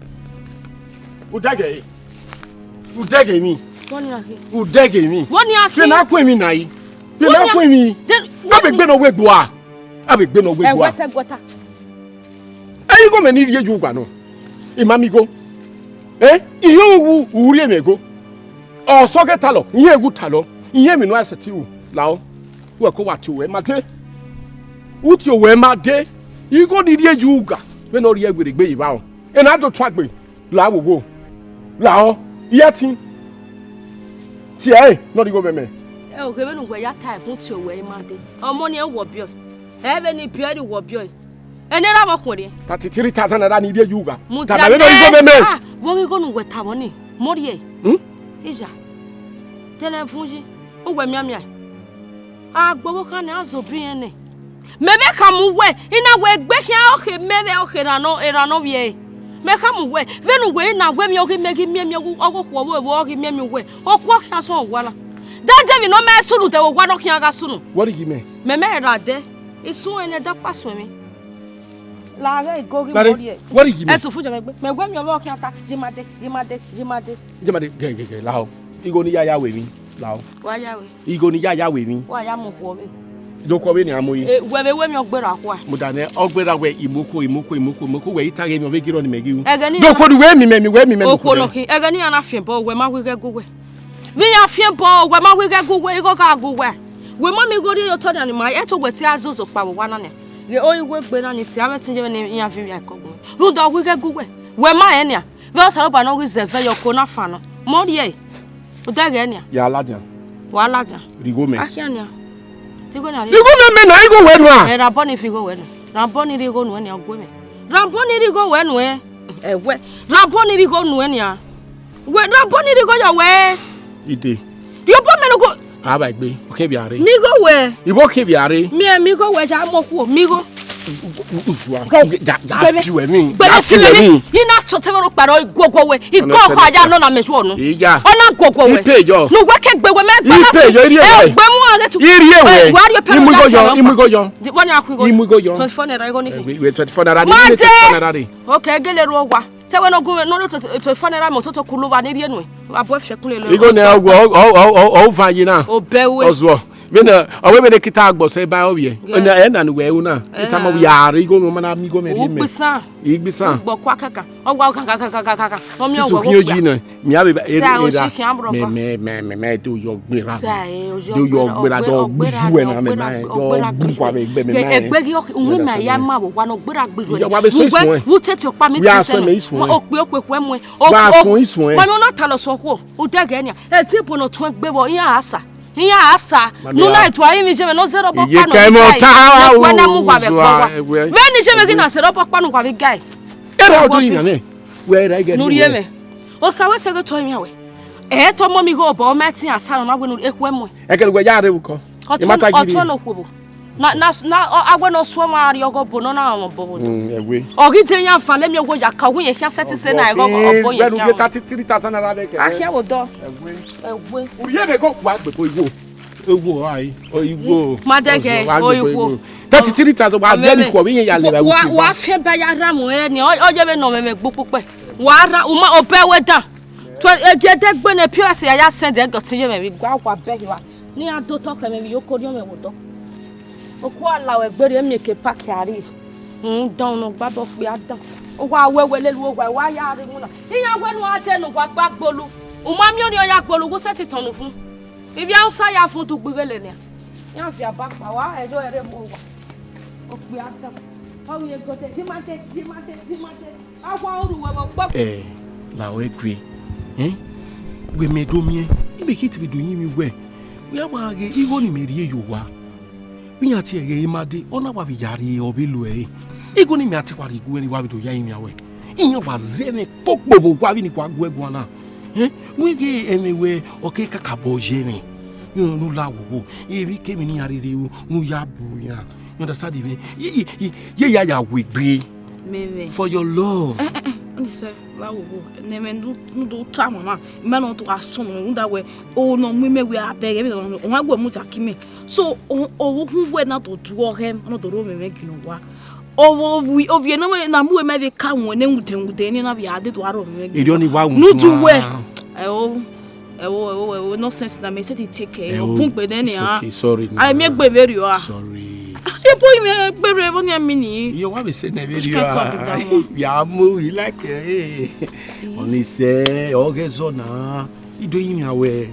Speaker 2: udage mi
Speaker 1: woni afi
Speaker 2: udage mi
Speaker 1: woni afi
Speaker 2: pe na kwen mi na yi pe na kwen mi abegbe no wegbo a abegbe no wegbo a
Speaker 1: gwata
Speaker 2: ayi go meni rie ju gba no imami go iye owu uri emego o so ke talo iye egu talo iye mi no aseti wu lao wo ko wa ti we mate uti o we made igo ni rie ju ga we no rie egberegbe yi ba o na do twagbe la wo go lao iye tin ti no di go meme
Speaker 1: o ke benu gwe ya type fun ti o we made omo ni e wo bio e be ni bio ri wo bio enera bokore
Speaker 2: 33,000 naira ni rie ju ga
Speaker 1: ta be no di go meme wo go nu gwe ta woni mori ija telephone o gwe miamia agbowo kan azo bi ene mebe kamu we ina we gbe kian o ke mebe o ke rano wie me kamu we venu we na gwe mi o ke megi miamia ogo kwo we o ke miamia we o kwo kian so wala that David no me sunu te wo gwa no kian ga sunu
Speaker 2: what did you mean
Speaker 1: me rade isu ene da paso mi la re go ri mori e
Speaker 2: what did you mean
Speaker 1: eso fujo me gwe mi o kian ta jimade
Speaker 2: ge lao igo ni yaya we mi lao
Speaker 1: wa ya we
Speaker 2: igo ni yaya we mi
Speaker 1: wa ya mo kwo me
Speaker 2: do ko we ni amoyi
Speaker 1: we mi ogbera akwa
Speaker 2: mo dane ogbera we imoko we itare mi o megiro ni megiu
Speaker 1: egani
Speaker 2: do ko du we mi
Speaker 1: okoloki egani ana fienbo we ma wege go we mi ya fienbo we ma wege go we igo ka go we ma mi go ri yo to dan ma e to we ti azozo pa wa na ne le oyi we gbe na ni ti ave tin je ni ya fi ya ko go ru do wege go we ma enia we o saro ba no we zeve yo ko na fa no mo ri e o da ge enia
Speaker 2: ya lajan
Speaker 1: wa lajan
Speaker 2: rigo me
Speaker 1: akiania tigo na
Speaker 2: rigo me na igo we nu a
Speaker 1: rabo ni fi go we nu rabo ni rigo nu enia go me rabo ni rigo we nu we rabo ni rigo nu enia we rabo ni rigo ya we
Speaker 2: ide
Speaker 1: yo bo me no go
Speaker 2: aba igbe o ke bi are
Speaker 1: mi go we
Speaker 2: ibo ke bi are
Speaker 1: mi go we ja mo ku mi go
Speaker 2: ufuwa ja fiwe mi
Speaker 1: ina to te ro paro gogo we igo ko aja no na mesu onu
Speaker 2: iya
Speaker 1: ona gogo we
Speaker 2: ipe yo
Speaker 1: no we ke gbe we me
Speaker 2: gba ipe yo iri e
Speaker 1: gbe mu ale tu
Speaker 2: iri e we imugo yo
Speaker 1: woni akwigo
Speaker 2: imugo yo
Speaker 1: 24 naira igo ni
Speaker 2: we 24 naira ni 24 naira ri
Speaker 1: okay gele ro wa se we no go no 24 naira mo to kulu wa ni ri enu abo fe kunle lo
Speaker 2: igo na o fa yi na
Speaker 1: o bewe
Speaker 2: ozo Bena awe be kita agbo se ba owie na na we una itama we are igo mo na mi go me bi me igbisa
Speaker 1: gbo kwa kaka ogwa kaka no mi
Speaker 2: ogwo
Speaker 1: ogwo
Speaker 2: ji na mi abe
Speaker 1: era
Speaker 2: me do yo gbera do yo gbera do buju e na me na do buju abe gbe me na
Speaker 1: egbegi unwe ma ya ma wo wa no gbera gbeju
Speaker 2: e
Speaker 1: wo tete opa mi ti se o pe okweku emu o ma no na talo so ko o dege enia e tipo no tun gbebo yan asa iya asa no na to ayi mi je me no zero papa no wa na mu kwa be kwa ve ni je me kina zero papa no kwa be guy
Speaker 2: era do yin na me we era get
Speaker 1: no rie me o sawe se go to mi awe to mommy go bo metin asaro na gwenu ekwemo.
Speaker 2: Ekele gwe yare uko.
Speaker 1: Oto no kwobo. Na agweno so ma ari ogo bo no na mo bo.
Speaker 2: Ewe.
Speaker 1: Ogide yan fa le mi ogo ya ka hun ye hia seti se na ego obo ye.
Speaker 2: Gwenu ge 33,000 naira be ke.
Speaker 1: Ahia wo do.
Speaker 2: Ewe. Uye be ko kwa gbe bo iwo. Ewo ai. O iwo.
Speaker 1: Madege o iwo.
Speaker 2: 33,000 wa very ko wi ya le ra wo.
Speaker 1: Wa fe ba ya ra mo ni oje be no me gbo pe. Wa ra o ma obe we dan. To egede gbe na pure se ya send e gotin ye me gwa beg wa. Ni ado to ke me yoko ni o me wo do. Oku alawe gbere mi ke pack ari. Don no gbabo pe adan. O wa wewe lelu o wa ya ri mu na. Iyan gwenu a se nu gwa gbagbolu. O ma mi o ni o ya gbolu go se ti tonu fun. Ibi a sa ya fun tu gbere ni. Yan fi abapa wa ejo ere mo wa. O pe adan. How ye go te jimate. Awa oru we mo gbo.
Speaker 2: Lawe gwe. We me do mi. Ibe kiti bi do yin mi we. We ama ge igo ni me rie yo wa. We ati ege imade ona wa bi yari obelu Igo ni me ati wa rigu ni wa bi do ya yin awe. Iyan wa zene pokpo wa bi ni kwa gwe gwana. We ge anyway okay kakabo je ni. You no la wo. Ebi ke mi ni arire u nu ya bu ya. You understand me? Ye ya we gbe.
Speaker 4: Meme.
Speaker 2: For your love.
Speaker 4: Onise la wo. Neme nu do ta mama. Me no to asom no that way. Oh no me we abeg me no. O wa gbo mu takime. So o hu we na to do hem no to ro me kinu wa. Ovie no na mu me be ka won ne ngutengude ni na bi ade to aro me.
Speaker 2: E do ni wa wu.
Speaker 4: Nu do we. No sense na me say to take care. O pun pe den ni ha.
Speaker 2: Okay, sorry.
Speaker 4: I me gbe very o.
Speaker 2: Sorry.
Speaker 4: E boy me gbe won ya mi ni.
Speaker 2: You wa be say na very o. Ya mu you like only say oge zona. I do yin awe.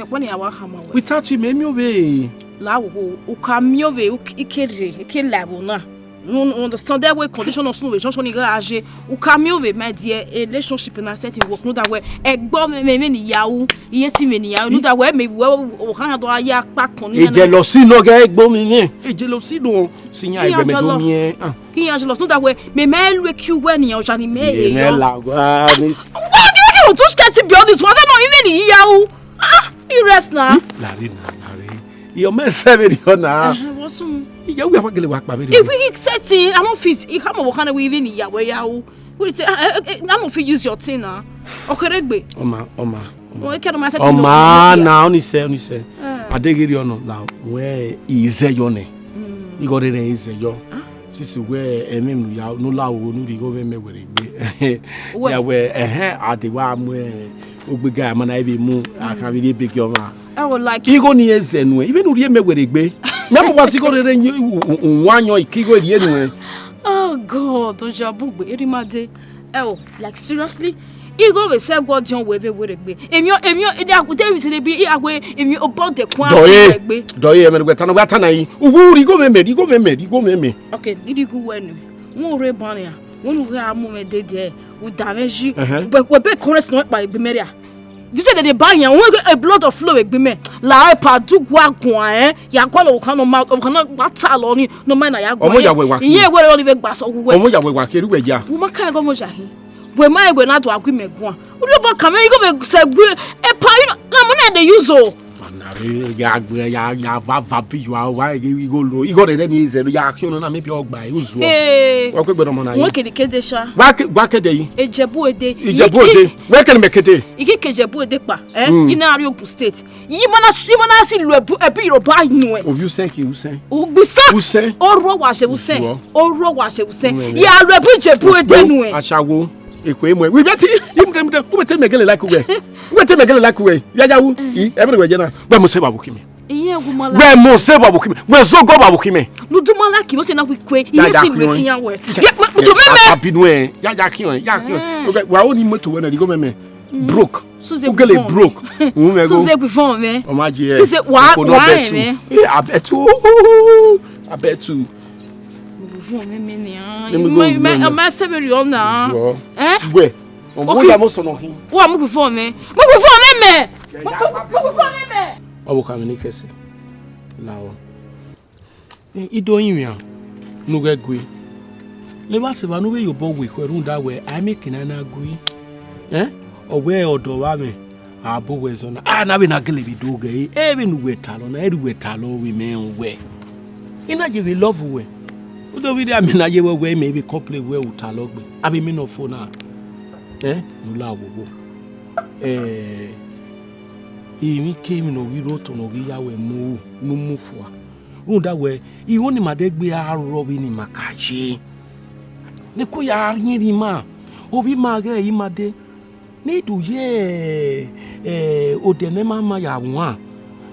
Speaker 4: When ya wa hama we.
Speaker 2: Without you me obe.
Speaker 4: La wo o ka mi obe ke labo na. No understand that way condition of no relationship ni age o ka mi obe my dear relationship na setting work no that way egbo me ni yawo iye ti me ni yawo no that way me o kan do aya pa kan ni.
Speaker 2: Jealousy no ge egbo mi ni. Jealousy no sinya egbe me do mi e.
Speaker 4: Ki yan jealous no that way me lu ki we ni o ja ni me e.
Speaker 2: Me la gwa ni.
Speaker 4: Why do you scared to be all this was not even ni yawo. You rest na.
Speaker 2: Lari. Your man seven na.
Speaker 4: Wasum.
Speaker 2: Ya we akele wa pa be.
Speaker 4: If we setting I don't fit e come work na we even ya we yawo. We say I don't fit use your thing na. Okeregbe.
Speaker 2: Oma.
Speaker 4: O ke no ma setting.
Speaker 2: Oma na oni say. Adegiri ono na we ize yo ne. Igo de ize yo. Sisi we emem ya no lawo no ri go me were gbe. Ya we adewa amu ogbega amana ebe mu aka bi be ki oma.
Speaker 4: I would like
Speaker 2: Igo ni eze nu even uri me were gbe. Na mo wa ti go re nwanyo ikigo ri enu.
Speaker 4: Oh God, ojabugbe erimade. Like seriously? Igo we say God John we gbe. Emi e agute we say be agwe emi about the kwan gbe.
Speaker 2: Doye me gbe tanu gba tanayi. Uri go me.
Speaker 4: Okay, did go wenu. Won re ban ya. Won re amu me de we damage. We be correct no pa be meria. You said that they buy a blood of flow egbe me. La pa du gwa ya kwa lo kan no mouth of kana bata lo ni no man na ya gwa. Iye we lo be gba so we.
Speaker 2: Omo ya we wa keru we ja.
Speaker 4: Wo maka go mo ja he. We ma egbe na to agwe me gwa. Wo lo ba kan me go be se gwe e pa you na mo na dey use o.
Speaker 2: Ya va bi you wa go lo. Igo de ni ze ya ki no na me bi ogba use o. Wa pe gbe no mo na yi.
Speaker 4: Won kede sha.
Speaker 2: Wa kede yi.
Speaker 4: Ejebu ede.
Speaker 2: We can make kede.
Speaker 4: Iki kejebu ede pa ina ari Ogun State. Yi mana si lu ebi Yoruba inu e.
Speaker 2: Obi usen ki usen.
Speaker 4: Ugbisa. Oro wa se usen. Ya lu ebi Jebu ede nu e.
Speaker 2: Asawo ekwe mo. We be ti we te megele like we. We te megele like we. Yajawu e be we je na. We mo se babukimi.
Speaker 4: Iye gumala.
Speaker 2: We mo se babukimi. We zo go babukimi.
Speaker 4: Nu dumala ki mo se na we kwe. Iye si lu kiyan we.
Speaker 2: To meme. Abinu e. Ya kiyon. Okay, wa oni moto we na di go meme. Broke. Ugele broke.
Speaker 4: Suze ku fon me.
Speaker 2: O ma je.
Speaker 4: Suze wa me.
Speaker 2: Abetu.
Speaker 4: Fon me ni an. Ma seberi ona.
Speaker 2: We. On bo ya mo so no hin.
Speaker 4: Wa mu ku fon me. Mu ku fon me. Mu ku fon me.
Speaker 2: Obo ka me ni kese. Lawo. Ido yin wi an. Nu ge gwe. Le ba se ba nu we yo bo we ko run da we. I make na gwe. Owe odo wa me abo wezona na be na gele bidoge e nu wetalo na eri wetalo we men we ina je we love we udo we dey na je we maybe couple we utalo gbe abi me no phone na no la wo imi came no we wrote no we ya we mu no mu fo unda we I woni madegbe aro bi ni makachi ne ko ya yin ma obi ma ga imade me do ye odene mama ya wa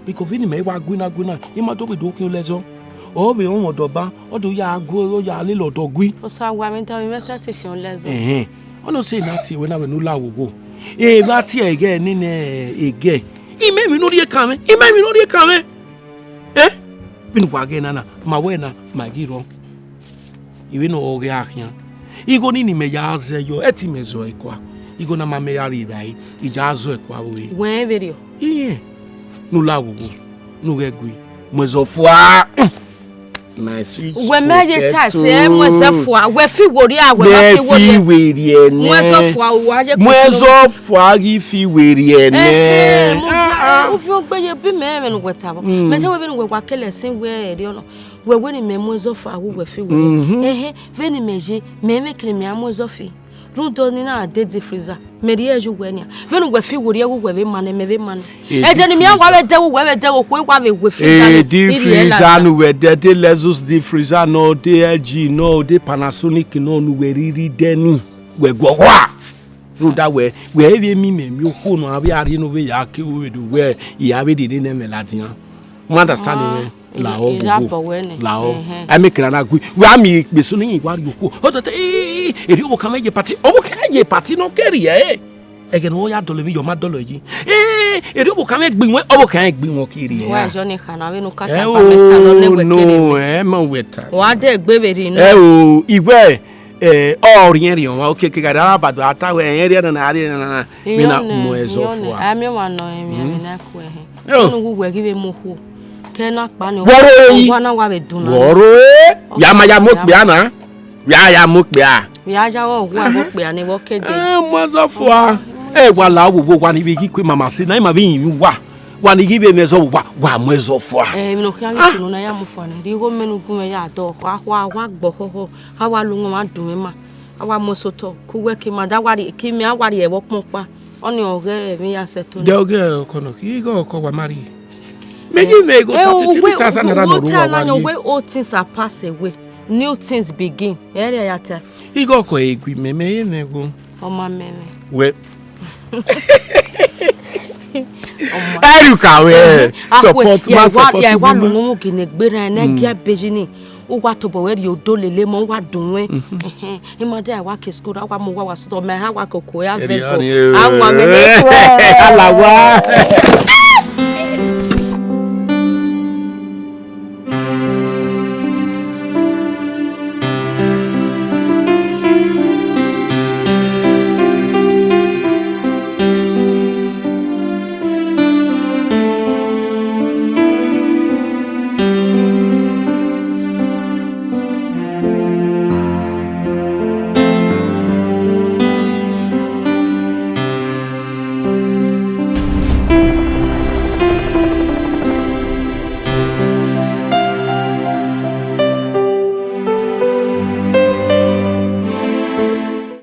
Speaker 2: because vini me wa guna imado bi do kin lezo o be won odoba odo ya go o ya le lodo gwi
Speaker 1: o sa wa mi ta mi message fi on lezo
Speaker 2: ono say na ti we na we no la wo ba ti ege ni ne ege ime mi no rie kan me binu wa ge na ma we na ma giro iwe no o ge ahia igo ni me ya ze yo eti mezo ekwa igo na mame ya ri bai ija azo ekwa we
Speaker 1: wen video
Speaker 2: no la wo no ge gui mezo fua my sweet
Speaker 1: we meje ta se mwezo fua we fi wori a we ma fi wori
Speaker 2: ene
Speaker 1: mwezo fua wa je
Speaker 2: mwezo fua gi fi weri ene
Speaker 1: o fi ogbeje bi me no gweta bo me je we bi no gwa kele sin we eri ono we ni me mwezo fua we fi wori veni meje me kire me mwezo fi rudo ni na de freezer meri eju gwenia venu gwe fi wori ewu gwe be mane me be mane e de ni mi anwa be de wo ko kwa be gwe freezer
Speaker 2: di freezer no we de Lexus di freezer no de LG no de Panasonic no no we riri deni we gwo wa ruda we be mi ko no abi ari no we ya ke we do we ya be di ne me ladian you understand me la o I make na gui we ami be so ni wa yoko o to eri o kan meje party no keri again wo ya dole mi yo ma dole yi eri o kan me gbin won o kan gbin won kiri
Speaker 1: wa jo ni kana we no kata pa meta lo le we kiri
Speaker 2: no ma weta
Speaker 1: wa de gbeberi no
Speaker 2: igwe orien ri won o ke ga da ba do ata we yen ri na ari na mi na mo ezo fo
Speaker 1: ami wa no mi na ku no wu we gi be mo ho kena pa ni
Speaker 2: o
Speaker 1: na wa be dun na
Speaker 2: woro ya ma ya mo pe ana ya mo pe a
Speaker 1: ya ja wo wa mo pe ani wo kede
Speaker 2: mo zo fo a wa la wo wa ni bi ki kwe mama se na ma bi yin wa ni gi be me zo wa mo zo fo a
Speaker 1: mi no kya ngi tunu na ya mo fo na ri go menu gun me ya do wa gbo ho ha wa lu won dun me ma awa mo so to ku we ki ma da wari ki mi awari e wo pon pa oni oge mi ya se to
Speaker 2: de oge ko no ki go ko wa mari Many may go 32,000 naira no
Speaker 1: way old things are pass away, new things begin. Area yata.
Speaker 2: He go ko egwi me go.
Speaker 1: O ma me.
Speaker 2: We. You can we support man support.
Speaker 1: Ya wa lu gine gbera na gia bejini. O wa to bo we ri odo lele mo wa dun we. Imade wa ke school wa mo wa so me ha wa kokko ya vego. Awa me.
Speaker 2: Alawa.